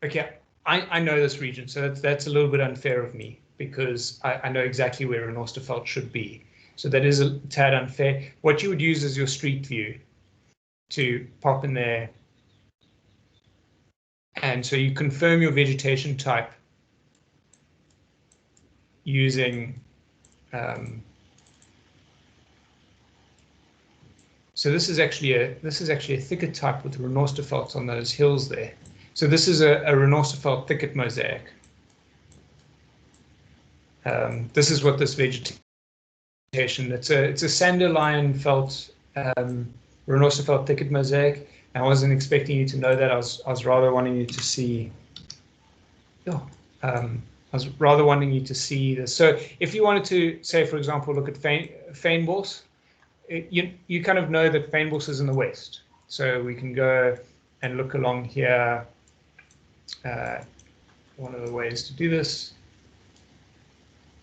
okay, I know this region, so that's a little bit unfair of me because I know exactly where Renosterveld should be. So that is a tad unfair. What you would use is your street view to pop in there. And so you confirm your vegetation type using, so this is actually a thicket type with Renostervelds on those hills there. So this is a Renosterveld thicket mosaic. This is what this vegetation, it's a Sanderlion felt Renosterveld thicket mosaic. I wasn't expecting you to know that. I was rather wanting you to see. I was rather wanting you to see this. So if you wanted to, say, for example, look at Fynbos, you kind of know that Fynbos is in the west. So we can go and look along here. One of the ways to do this.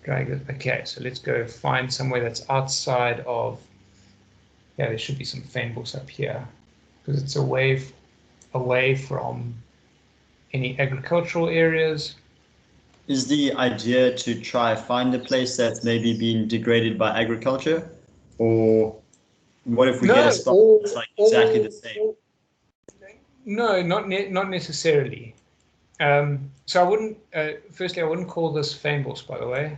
Drag it. Okay, so let's go find somewhere that's outside of. Yeah, there should be some Fynbos up here because it's away from any agricultural areas. Is the idea to try find a place that's maybe been degraded by agriculture, or what if we get a spot that's like exactly the same? No, not necessarily. So I wouldn't. Firstly, I wouldn't call this Fynbos, by the way.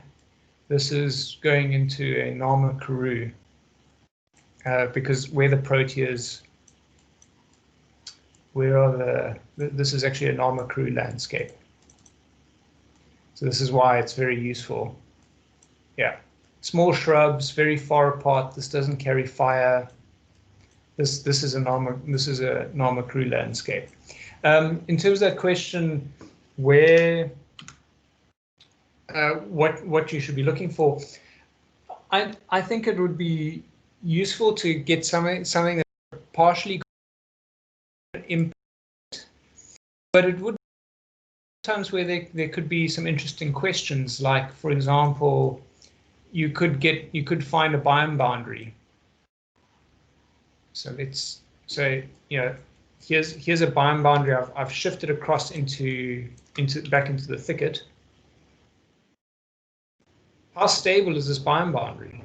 This is going into a Nama Karoo because where the proteas. This is actually a Nama Karoo landscape. So this is why it's very useful. Yeah, small shrubs, very far apart. This doesn't carry fire. This is a Nama Karoo landscape. In terms of that question, where what you should be looking for, I think it would be useful to get something that partially impact, but it would be times where there could be some interesting questions, like, for example, you could find a biome boundary. So let's say, here's a biome boundary I've shifted across back into the thicket. How stable is this biome boundary?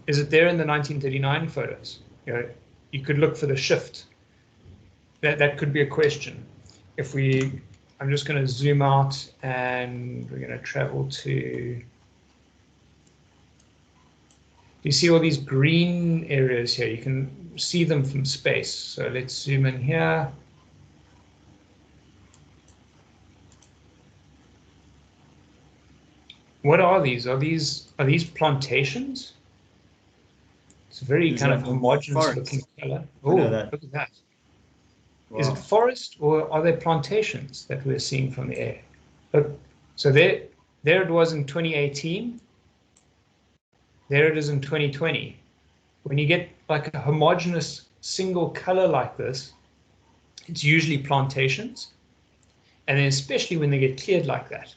Is it there in the 1939 photos? You could look for the shift. That could be a question. I'm just going to zoom out and we're going to travel to. You see all these green areas here. You can see them from space. So let's zoom in here. What are these? Are these plantations? It's a very Is kind that of homogeneous forest? looking color. I Oh, know look that. at that. Is Wow. it forest or are there plantations that we're seeing from the air? Look, so there it was in 2018. There it is in 2020. When you get like a homogeneous single color like this, it's usually plantations. And then especially when they get cleared like that.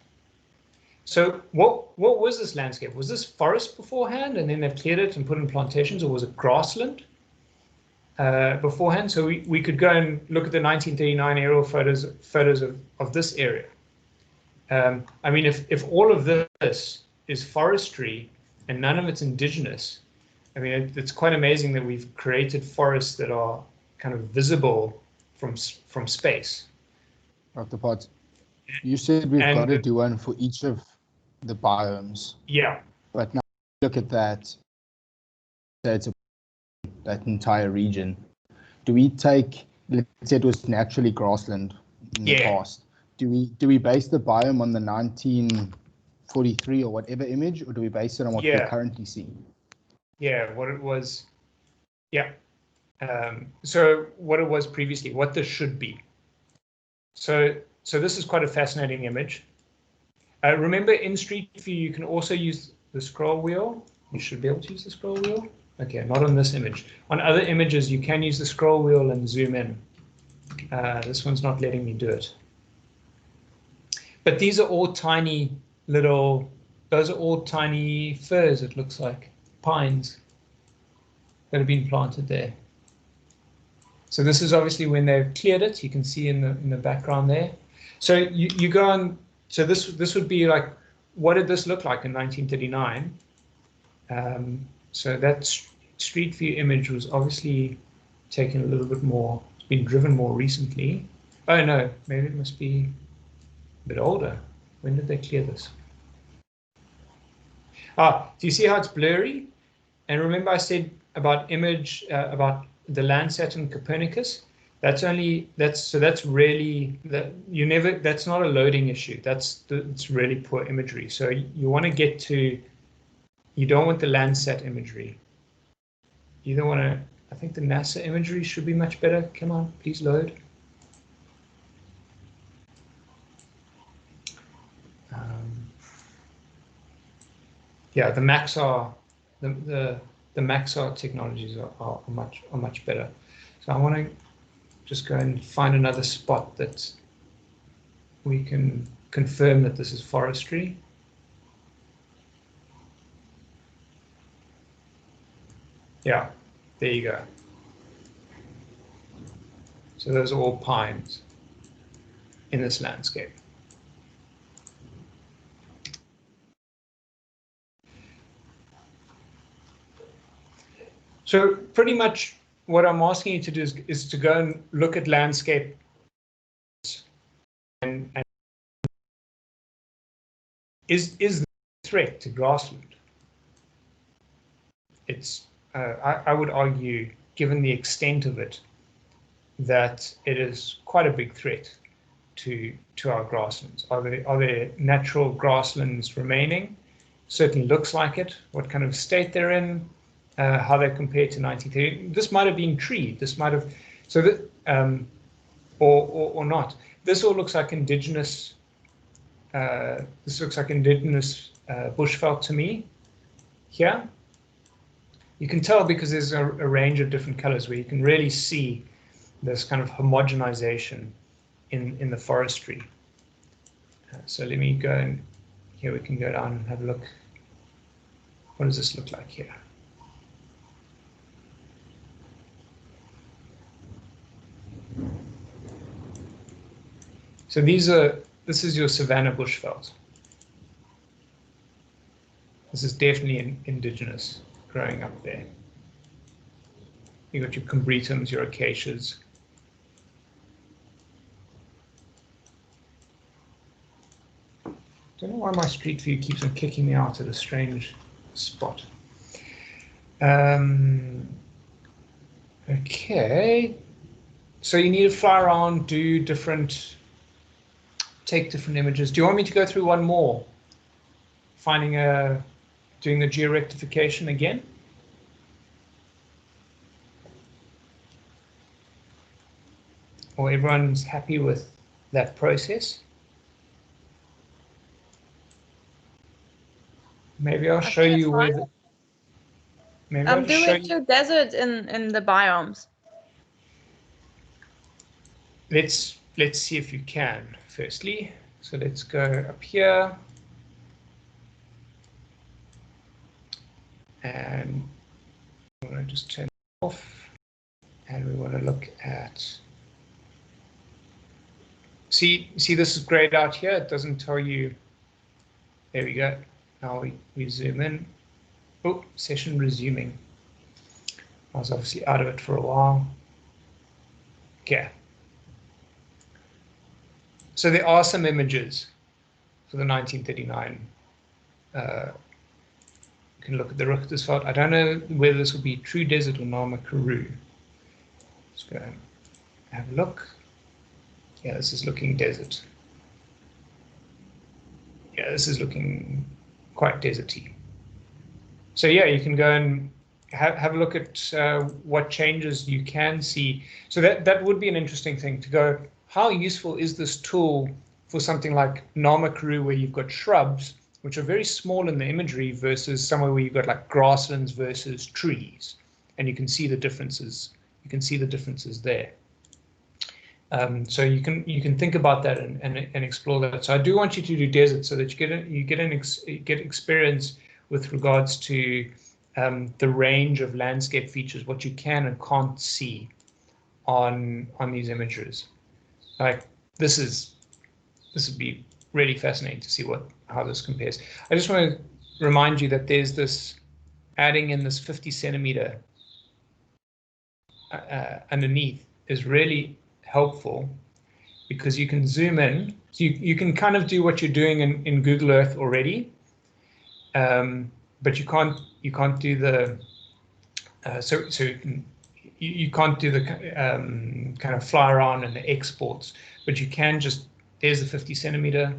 So what was this landscape? Was this forest beforehand and then they've cleared it and put in plantations, or was it grassland beforehand? So we could go and look at the 1939 aerial photos of this area. I mean, if all of this is forestry and none of it's indigenous, I mean, it's quite amazing that we've created forests that are kind of visible from space. Dr. Potts, you said we've got to And do one for each of the biomes. yeah, But now look at that. So it's that entire region. Do we take, let's say it was naturally grassland in the past. Do we base the biome on the 1943 or whatever image, or do we base it on what we're currently seeing? Yeah, what it was. Yeah. So what it was previously, what this should be. So this is quite a fascinating image. Remember, in Street View, you can also use the scroll wheel. You should be able to use the scroll wheel. Okay, not on this image. On other images, you can use the scroll wheel and zoom in. This one's not letting me do it. But these are all tiny little, those are all tiny firs, it looks like, pines that have been planted there. So this is obviously when they've cleared it. You can see in the background there. So you go on. So this would be like, what did this look like in 1939? So that Street View image was obviously taken a little bit more. It's been driven more recently. Oh no, maybe it must be a bit older. When did they clear this? Do you see how it's blurry? And remember I said about about the Landsat and Copernicus? That's really that's not a loading issue. It's really poor imagery. So you want to get to, you don't want the Landsat imagery. You don't want to, I think the NASA imagery should be much better. Come on, please load. Yeah, the Maxar, the Maxar technologies are much better. So I want to just go and find another spot that we can confirm that this is forestry. Yeah, there you go. So those are all pines in this landscape. So pretty much what I'm asking you to do is to go and look at landscape and is the threat to grassland? It's I would argue, given the extent of it, that it is quite a big threat to our grasslands. Are there natural grasslands remaining? Certainly looks like it. What kind of state they're in, how they compare to 1930. This might have been treed. This might have, so that or not. This all looks like indigenous. This looks like indigenous bushveld to me. Here, you can tell because there's a range of different colors where you can really see this kind of homogenization in the forestry. So let me go, and here we can go down and have a look. What does this look like here? So this is your savanna bushveld. This is definitely indigenous growing up there. You got your combretums, your acacias. Don't know why my Street View keeps on kicking me out at a strange spot. Okay. So you need to fly around, take different images. Do you want me to go through one more? Doing the georectification again? or everyone's happy with that process? Maybe I'll show you where the, maybe I'll just Do show we do desert in the biomes? Let's see if you can firstly. So let's go up here. And I want to just turn it off. And we want to look at, see this is grayed out here. It doesn't tell you, there we go. Now we zoom in. Oh, session resuming. I was obviously out of it for a while. Okay. So there are some images for the 1939. You can look at the Richter's fault. I don't know whether this will be true desert or Nama Karoo. Let's go and have a look. Yeah, this is looking desert. Yeah, this is looking quite deserty. So yeah, you can go and have a look at what changes you can see. So that would be an interesting thing to go, how useful is this tool for something like Nama Karoo, where you've got shrubs, which are very small in the imagery, versus somewhere where you've got like grasslands versus trees, and you can see the differences. You can see the differences there. So you can think about that and explore that. So I do want you to do desert so that you get experience with regards to the range of landscape features, what you can and can't see on these images. Like this would be really fascinating to see how this compares. I just want to remind you that there's this adding in this 50 centimeter underneath is really helpful, because you can zoom in. So you can kind of do what you're doing in Google Earth already, but you can't do the you can't do the kind of fly around and the exports, but you can just, there's the 50 centimeter.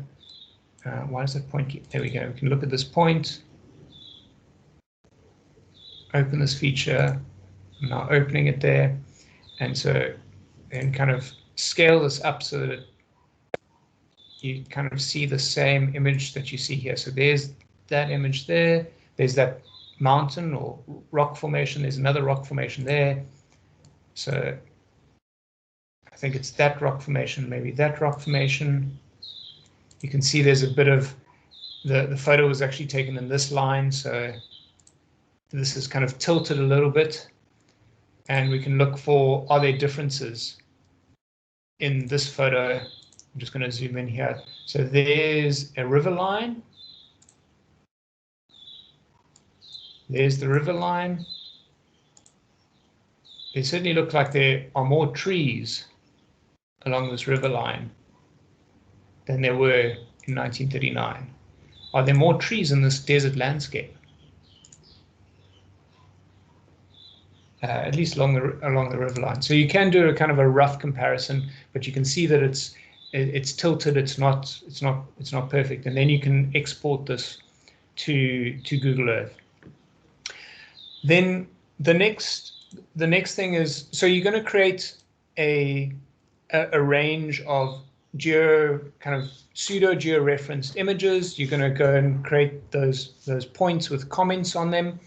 Why does that point? There we go. We can look at this point. Open this feature. I'm now opening it there, and so then kind of scale this up so that you kind of see the same image that you see here. So there's that image there. There's that mountain or rock formation. There's another rock formation there. So I think it's that rock formation, maybe that rock formation. You can see there's a bit of the photo was actually taken in this line, so this is kind of tilted a little bit, and we can look for, are there differences in this photo. I'm just going to zoom in here. So there's a river line. There's the river line. They certainly look like there are more trees along this river line than there were in 1939. Are there more trees in this desert landscape? At least along the river line. So you can do a kind of a rough comparison, but you can see that it's tilted. It's not perfect, and then you can export this to Google Earth. Then the next thing is, so you're going to create a range of kind of pseudo georeferenced images. You're going to go and create those points with comments on them,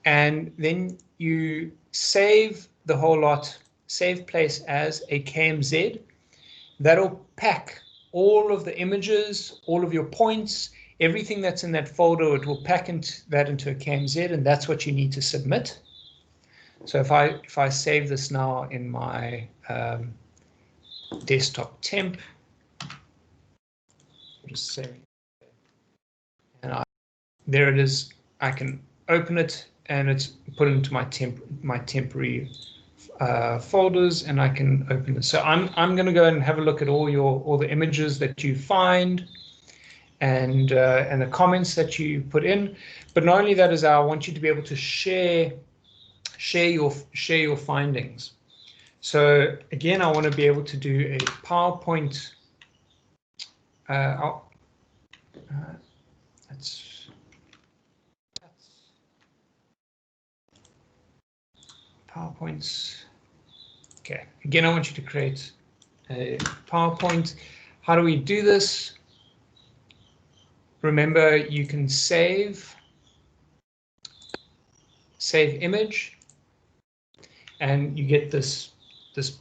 and then you save the whole lot, save place as a KMZ. That'll pack all of the images, all of your points, everything that's in that folder. It will pack that into a KMZ, and that's what you need to submit. So if I save this now in my desktop temp, just save it, and there it is. I can open it, and it's put into my temporary folders, and I can open it. So I'm going to go and have a look at all the images that you find, and the comments that you put in. But not only that, I want you to be able to share your findings. So again, I want to be able to do a PowerPoint. That's PowerPoints. Okay. Again, I want you to create a PowerPoint. How do we do this? Remember, you can save image, and you get this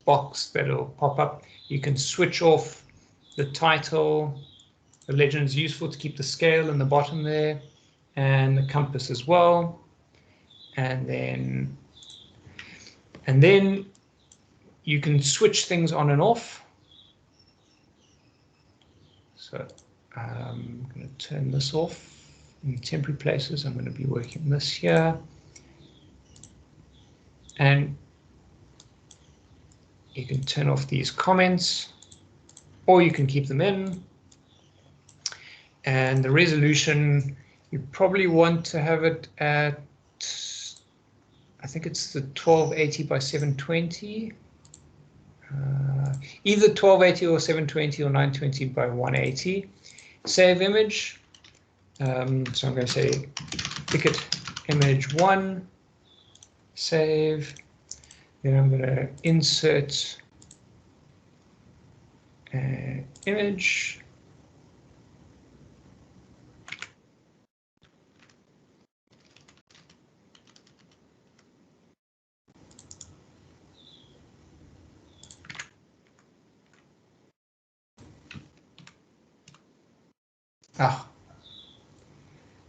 box that'll pop up. You can switch off the title. The legend is useful to keep the scale in the bottom there, and the compass as well. And then you can switch things on and off. So I'm going to turn this off in temporary places. I'm going to be working this here. And you can turn off these comments, or you can keep them in. And the resolution, you probably want to have it at, I think it's the 1280 by 720. Either 1280 or 720 or 920 by 180. Save image. So I'm going to say thicket image 1. Save. Then I'm going to insert image.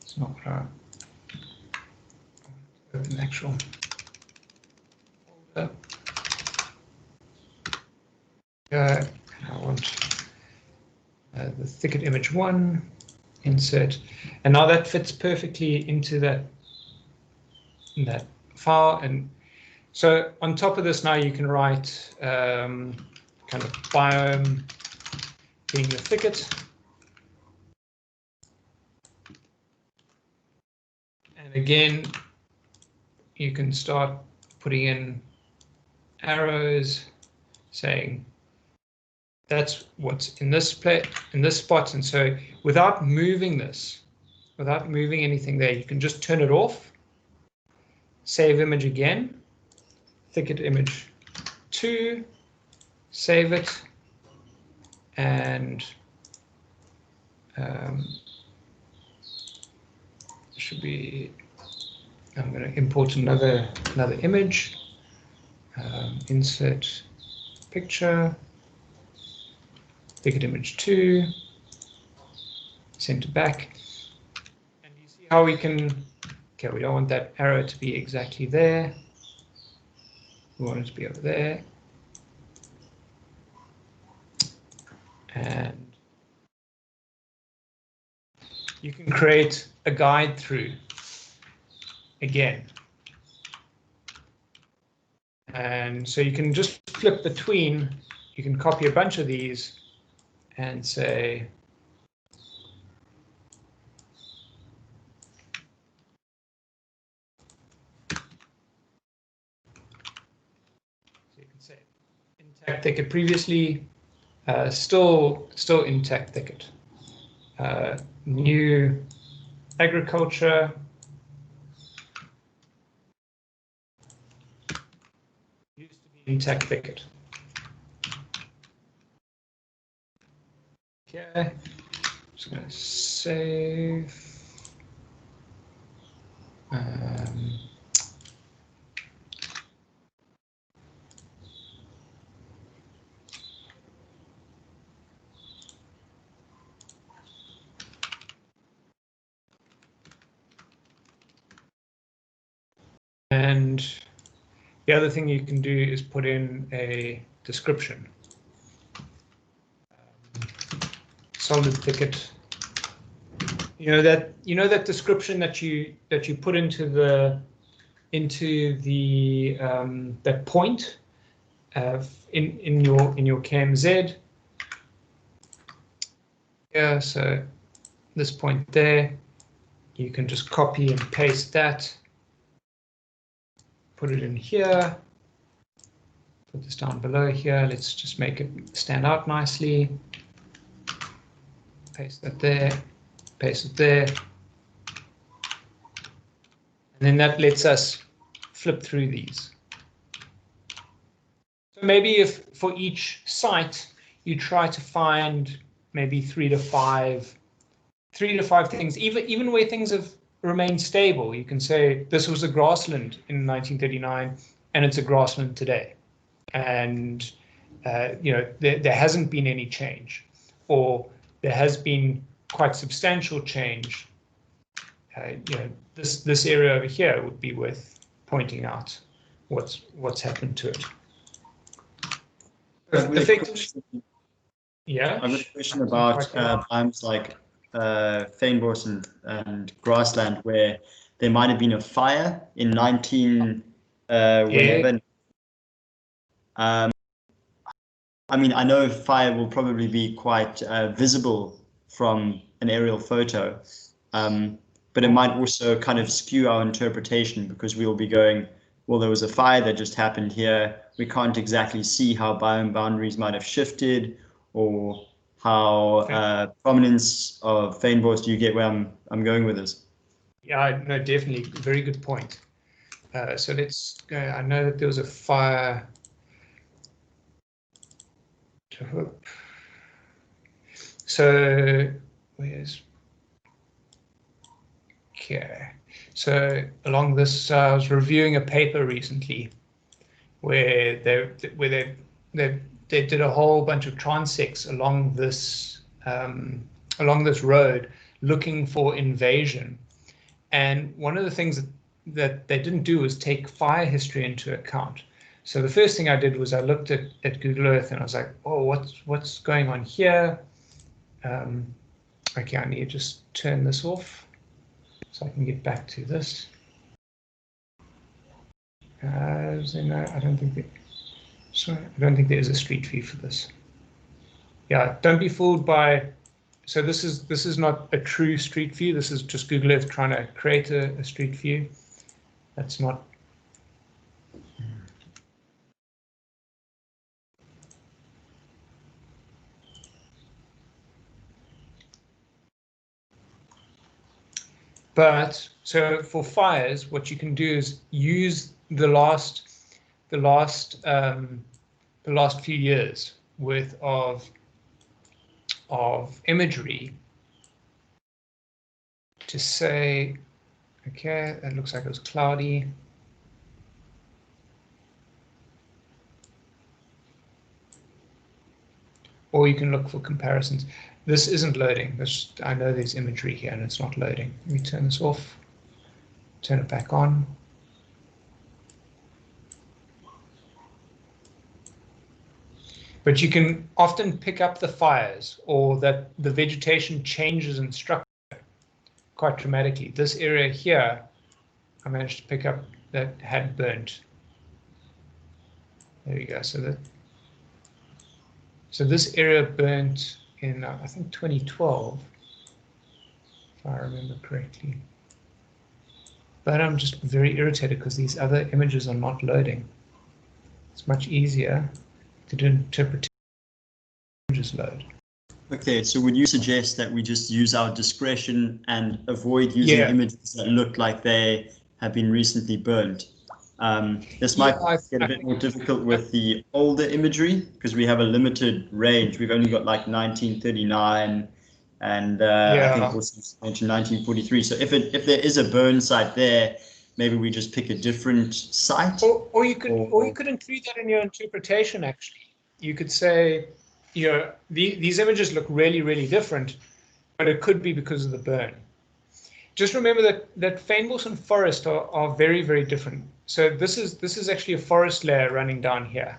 It's not what I open the actual folder. I want the thicket image 1, insert, and now that fits perfectly into that file. And so on top of this, now you can write kind of biome being the thicket. And again, you can start putting in arrows saying that's what's in this spot. And so without moving this, without moving anything there, you can just turn it off, save image again, thicket image 2, save it, and should be, I'm going to import another image, insert picture, thicket image 2, center back, and you see how we can, okay, we don't want that arrow to be exactly there, we want it to be over there, and you can create a guide through again. And so you can just flip between, you can copy a bunch of these and say, so you can say intact thicket previously, still intact thicket. New agriculture, used to be intact thicket. Okay, just going to save. And the other thing you can do is put in a description. Solid thicket. You know that description that you put into the that point in your KMZ. Yeah, so this point there, you can just copy and paste that. Put it in here, put this down below here. Let's just make it stand out nicely. Paste that there, paste it there. And then that lets us flip through these. So maybe if for each site you try to find maybe three to five things, even where things have remained stable. You can say this was a grassland in 1939 and it's a grassland today, and there hasn't been any change, or there has been quite substantial change. This area over here would be worth pointing out what's happened to it. Yeah. I've got a question about biomes like fynbos and grassland, where there might have been a fire in 19 whenever. I mean, I know fire will probably be quite visible from an aerial photo, but it might also kind of skew our interpretation, because we'll be going, well, there was a fire that just happened here. We can't exactly see how biome boundaries might have shifted, or how prominence of fynbos. Do you get where I'm going with this? Yeah, no, definitely. Very good point. So let's go. I know that there was a fire. So where's okay? So along this, I was reviewing a paper recently where they did a whole bunch of transects along this road, looking for invasion. And one of the things that they didn't do was take fire history into account. So the first thing I did was I looked at Google Earth, and I was like, oh, what's going on here? Okay, I need to just turn this off so I can get back to this. No, I don't think there is a street view for this. Yeah, don't be fooled by. So this is not a true street view. This is just Google Earth trying to create a street view. That's not. But so for fires, what you can do is use the last few years worth of imagery to say, okay, that looks like it was cloudy. Or you can look for comparisons. This isn't loading. I know there's imagery here and it's not loading. Let me turn this off, turn it back on. But you can often pick up the fires, or that the vegetation changes in structure quite dramatically. This area here, I managed to pick up that had burnt. There you go. So this area burnt in, I think, 2012, if I remember correctly. But I'm just very irritated because these other images are not loading. It's much easier to do interpretation images load. Okay, so would you suggest that we just use our discretion and avoid using images that look like they have been recently burned? This might get a bit more difficult with the older imagery, because we have a limited range. We've only got like 1939 and I think also mentioned 1943. So if there is a burn site there, maybe we just pick a different site. Or you could include that in your interpretation. Actually, you could say, these images look really, really different, but it could be because of the burn. Just remember that fynbos and forest are very, very different. So this is actually a forest layer running down here.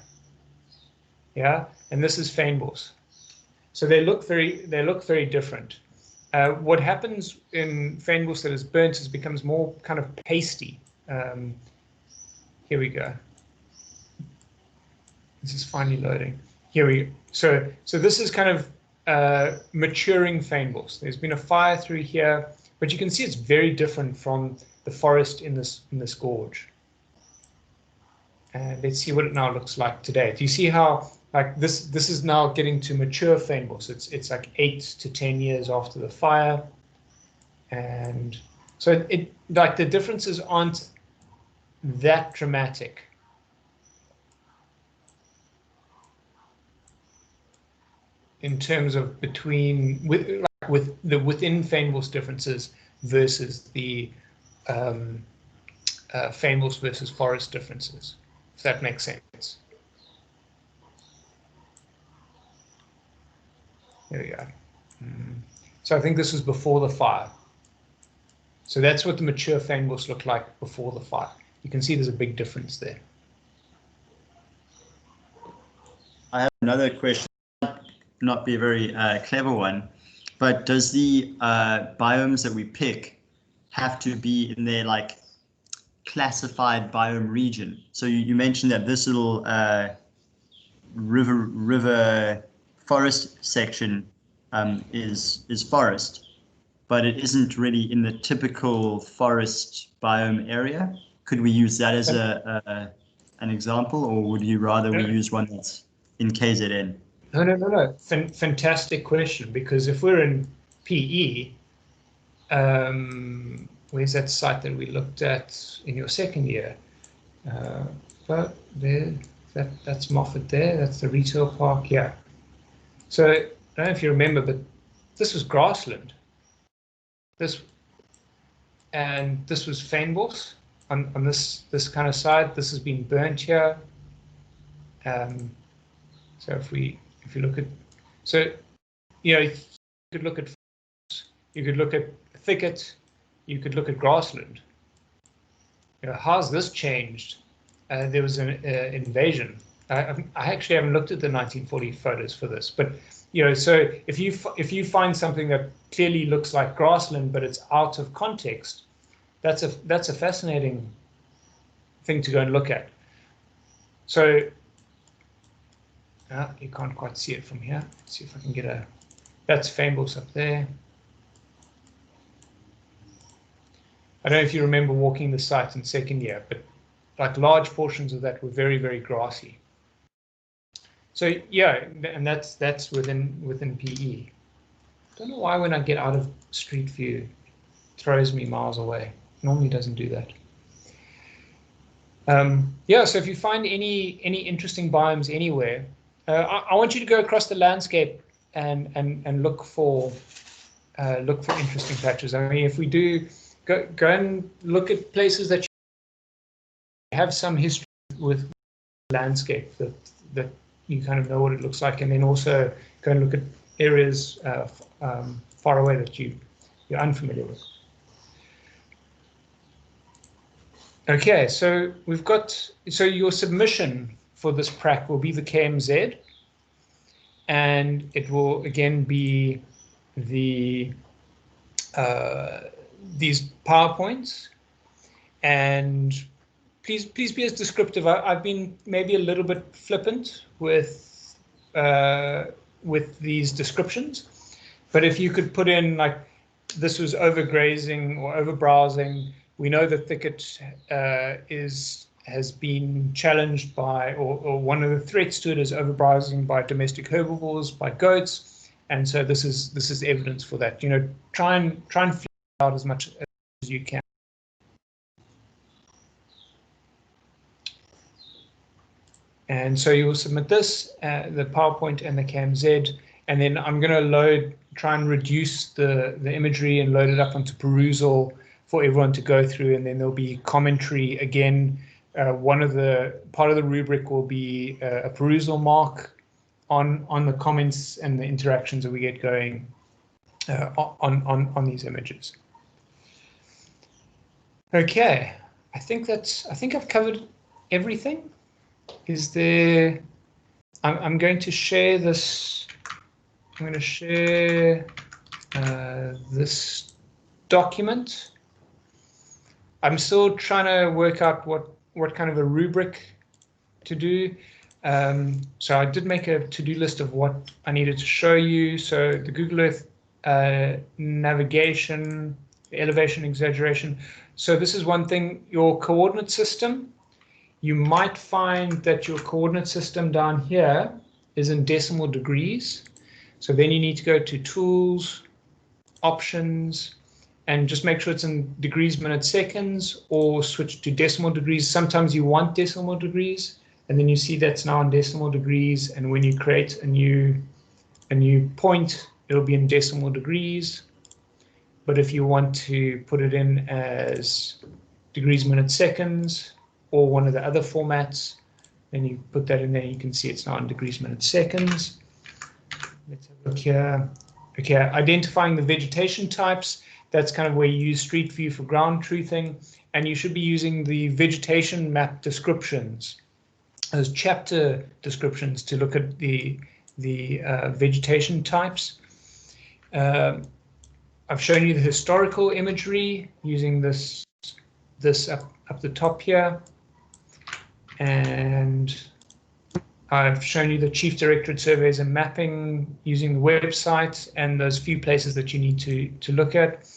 Yeah, and this is fynbos. So they look very different. What happens in fynbos that is burnt is becomes more kind of pasty. Here we go. This is finally loading. Here we go. So this is kind of maturing fynbos. There's been a fire through here, but you can see it's very different from the forest in this gorge. And let's see what it now looks like today. Do you see how like this is now getting to mature fynbos? It's like 8 to 10 years after the fire, and so it like the differences aren't that dramatic. in terms of with the within Fynbos differences versus the Fynbos versus forest differences, if that makes sense. There we go. So I think this was before the fire. So that's what the mature Fynbos looked like before the fire. You can see there's a big difference there. I have another question, not be a very clever one, but does the biomes that we pick have to be in their like classified biome region? So you mentioned that this little river forest section is forest, but it isn't really in the typical forest biome area. Could we use that as an example, or would you rather we use one that's in KZN? No. Fantastic question, because if we're in PE, where's that site that we looked at in your second year? But there, that's Moffat there, that's the retail park, yeah. So I don't know if you remember, but this was grassland. This was Fynbos on this kind of side. This has been burnt here. So if you look at, so you could look at, you could look at thicket, you could look at grassland. How's this changed? There was an invasion. I actually haven't looked at the 1940 photos for this, but so if you find something that clearly looks like grassland but it's out of context, that's a fascinating thing to go and look at. So you can't quite see it from here. Let's see if I can get that's Fynbos up there. I don't know if you remember walking the site in second year, but like large portions of that were very, very grassy. So yeah, and that's within PE. Don't know why when I get out of Street View, it throws me miles away. Normally doesn't do that. Yeah, so if you find any interesting biomes anywhere, I want you to go across the landscape and look for interesting patches. I mean, if we do go and look at places that have some history with landscape that you kind of know what it looks like, and then also go and look at areas far away that you're unfamiliar with. Okay, so we've got, so your submission for this prac will be the KMZ, and it will again be the these PowerPoints, and please be as descriptive. I've been maybe a little bit flippant with these descriptions, but if you could put in like this was overgrazing or overbrowsing. We know that thicket has been challenged by, or one of the threats to it is overbrowsing by domestic herbivores, by goats, and so this is evidence for that. Try and flesh out as much as you can. And so you will submit this, the PowerPoint and the KMZ, and then I'm going to try and reduce the imagery and load it up onto perusal for everyone to go through, and then there'll be commentary again. Part of the rubric will be a perusal mark on the comments and the interactions that we get going on these images. Okay, I think I've covered everything. Is there? I'm going to share this. I'm going to share this document. I'm still trying to work out what kind of a rubric to do. So I did make a to-do list of what I needed to show you. So the Google Earth navigation, the elevation exaggeration. So this is one thing, your coordinate system. You might find that your coordinate system down here is in decimal degrees. So then you need to go to Tools, Options, and just make sure it's in degrees, minutes, seconds, or switch to decimal degrees. Sometimes you want decimal degrees, and then you see that's now in decimal degrees. And when you create a new a new point, it'll be in decimal degrees. But if you want to put it in as degrees, minutes, seconds, or one of the other formats, then you put that in there. You can see it's now in degrees, minutes, seconds. Let's have a look here. Okay, identifying the vegetation types. That's kind of where you use Street View for ground truthing, and you should be using the vegetation map descriptions, those chapter descriptions, to look at the vegetation types. I've shown you the historical imagery using this up the top here, and I've shown you the Chief Directorate surveys and mapping using the website and those few places that you need to look at.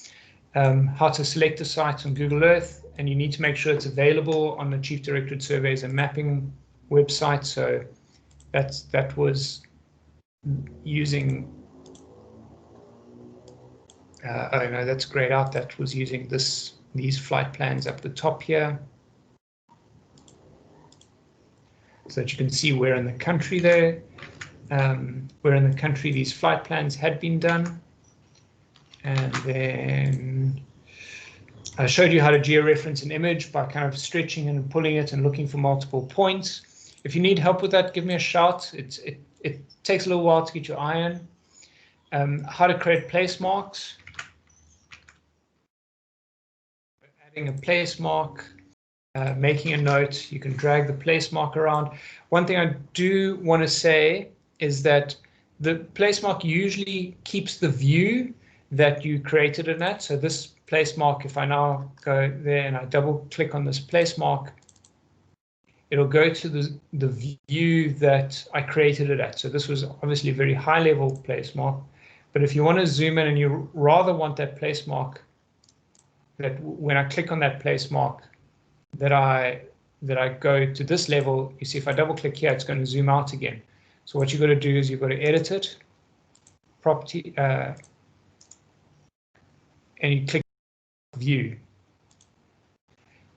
How to select a site on Google Earth, and you need to make sure it's available on the Chief Directorate surveys and mapping website. So that was using. Oh no, that's grayed out. That was using these flight plans up the top here, so that you can see where in the country these flight plans had been done. And then I showed you how to georeference an image by kind of stretching and pulling it and looking for multiple points. If you need help with that, give me a shout. It takes a little while to get your eye in. How to create place marks. Adding a place mark, making a note, you can drag the place mark around. One thing I do want to say is that the place mark usually keeps the view that you created in that. So this place mark, if I now go there and I double click on this place mark, it'll go to the view that I created it at. So this was obviously a very high level place mark, but if you want to zoom in and you rather want that place mark, that when I click on that place mark, that I go to this level, you see if I double click here, it's going to zoom out again. So what you've got to do is you've got to edit it, property, and you click view.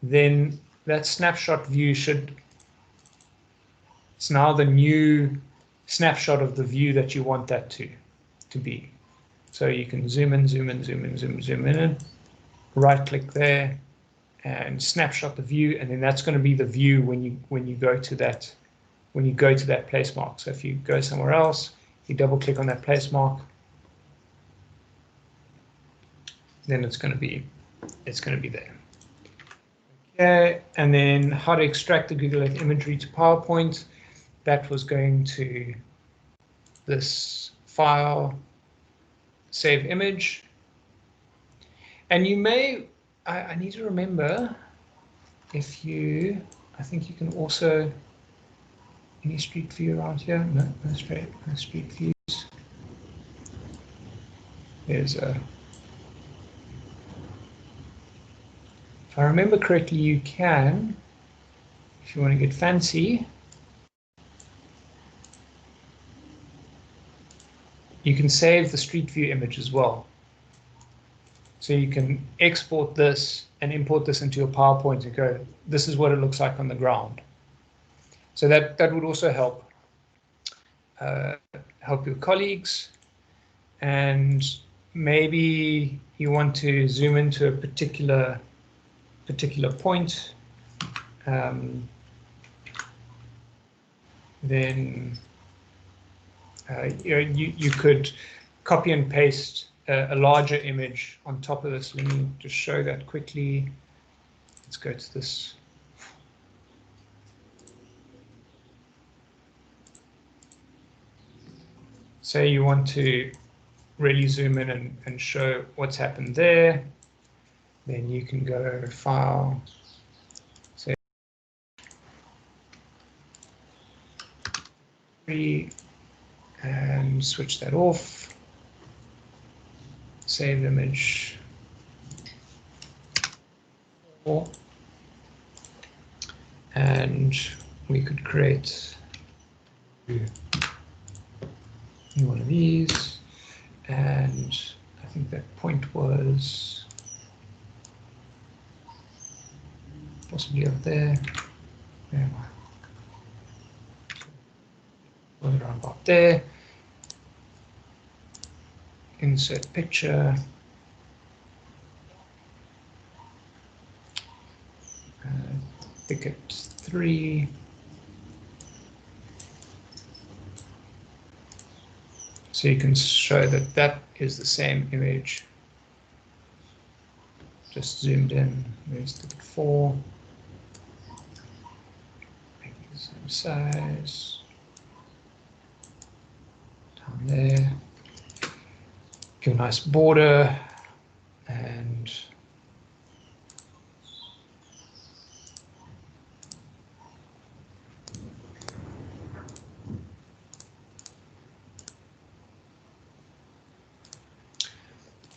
Then that snapshot view it's now the new snapshot of the view that you want that to be. So you can zoom in, zoom in, zoom in, zoom in, right click there and snapshot the view, and then that's going to be the view when you go to that place mark. So if you go somewhere else, you double click on that place mark, then it's going to be there. Okay, and then how to extract the Google Earth imagery to PowerPoint. That was going to this file, save image, and you may. I need to remember I think you can also, any street view around here? No street views. There's if I remember correctly, you can, if you want to get fancy, you can save the street view image as well. So you can export this and import this into your PowerPoint and go, this is what it looks like on the ground. So that would also help your colleagues. And maybe you want to zoom into a particular point. Then you could copy and paste a larger image on top of this. Let me just show that quickly. Let's go to this. Say you want to really zoom in and show what's happened there. Then you can go File, say, and switch that off. Save image, and we could create one of these, and I think that point was possibly up there. Around about there. insert picture. Thicket 3. So you can show that that is the same image. Just zoomed in. There's thicket 4. Make it the same size. Down there. Give a nice border and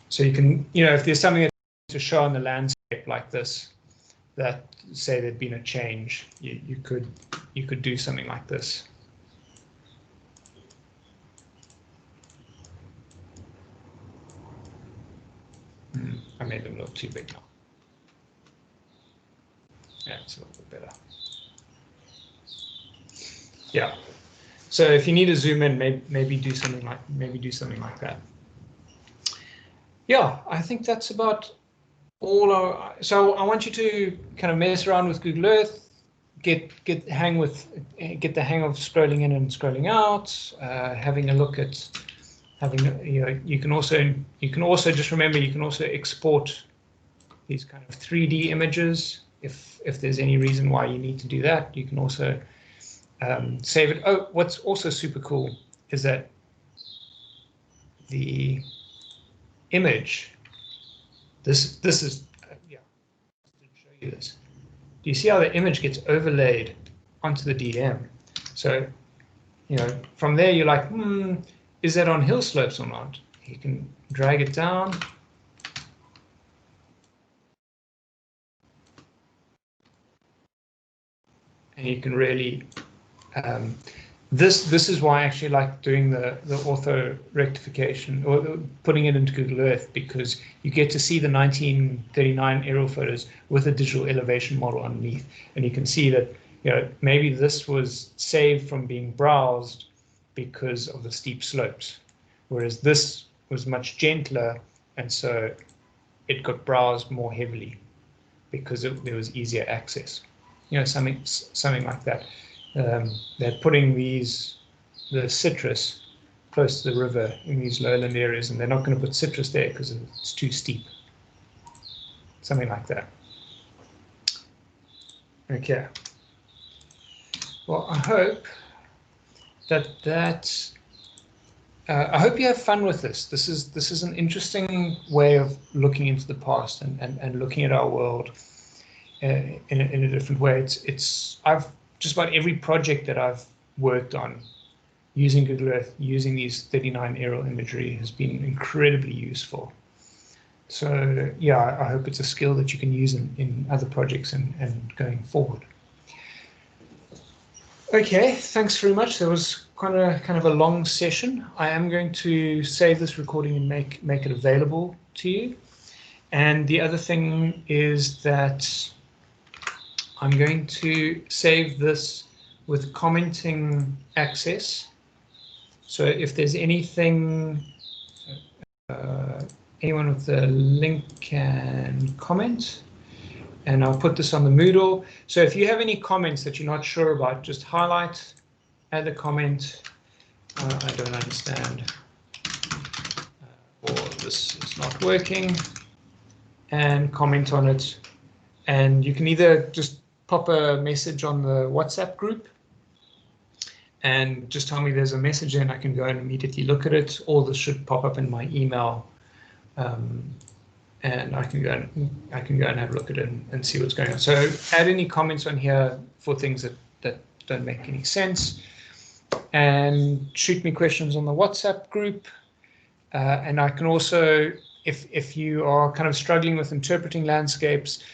so you can, if there's something to show on the landscape like this, that say there'd been a change, you could do something like this. I made them look too big now. Yeah, it's a little bit better. Yeah. So if you need to zoom in, maybe do something like that. Yeah, I think that's about all. So I want you to kind of mess around with Google Earth, get the hang of scrolling in and scrolling out, having a look at. You can also just remember you can also export these kind of 3D images if there's any reason why you need to do that. You can also save it. Oh, what's also super cool is that the image. This is yeah. I didn't show you this. Do you see how the image gets overlaid onto the DM? So from there you're like, is that on hill slopes or not? You can drag it down. And you can really, this is why I actually like doing the ortho rectification or putting it into Google Earth, because you get to see the 1939 Aerophotos with a digital elevation model underneath. And you can see that, maybe this was saved from being browsed because of the steep slopes, whereas this was much gentler, and so it got browsed more heavily because there was easier access. Something like that. They're putting the citrus close to the river in these lowland areas, and they're not going to put citrus there because it's too steep. Something like that. Okay. Well, I hope I hope you have fun with this. This is an interesting way of looking into the past and looking at our world in a different way. I've just about every project that I've worked on using Google Earth, using these 39 aerial imagery has been incredibly useful. So yeah, I hope it's a skill that you can use in other projects and going forward. Okay, thanks very much. That was kind of a long session. I am going to save this recording and make it available to you. And the other thing is that I'm going to save this with commenting access. So if there's anything, anyone with the link can comment. And I'll put this on the Moodle. So if you have any comments that you're not sure about, just highlight, add a comment. I don't understand, or this is not working, and comment on it. And you can either just pop a message on the WhatsApp group and just tell me there's a message and I can go and immediately look at it, or this should pop up in my email. And I can go and have a look at it and see what's going on. So add any comments on here for things that don't make any sense, and shoot me questions on the WhatsApp group. And I can also, if you are kind of struggling with interpreting landscapes,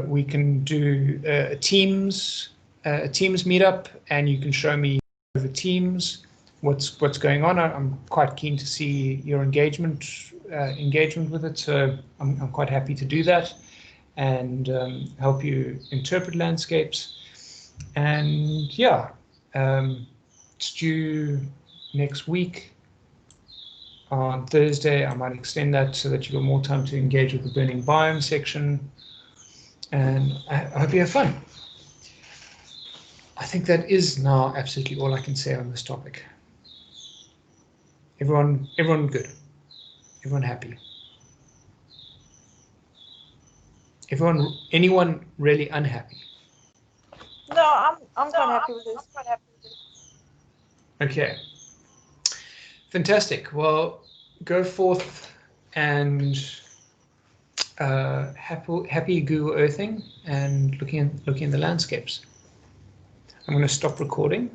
we can do a Teams meetup, and you can show me over Teams what's going on. I'm quite keen to see your engagement with it, so I'm quite happy to do that and help you interpret landscapes. And yeah, it's due next week. On Thursday, I might extend that so that you've got more time to engage with the burning biome section. And I hope you have fun. I think that is now absolutely all I can say on this topic. Everyone good. Everyone happy. Anyone really unhappy? No, I'm quite happy with this. Okay. Fantastic. Well, go forth and happy Google Earthing and looking in the landscapes. I'm going to stop recording.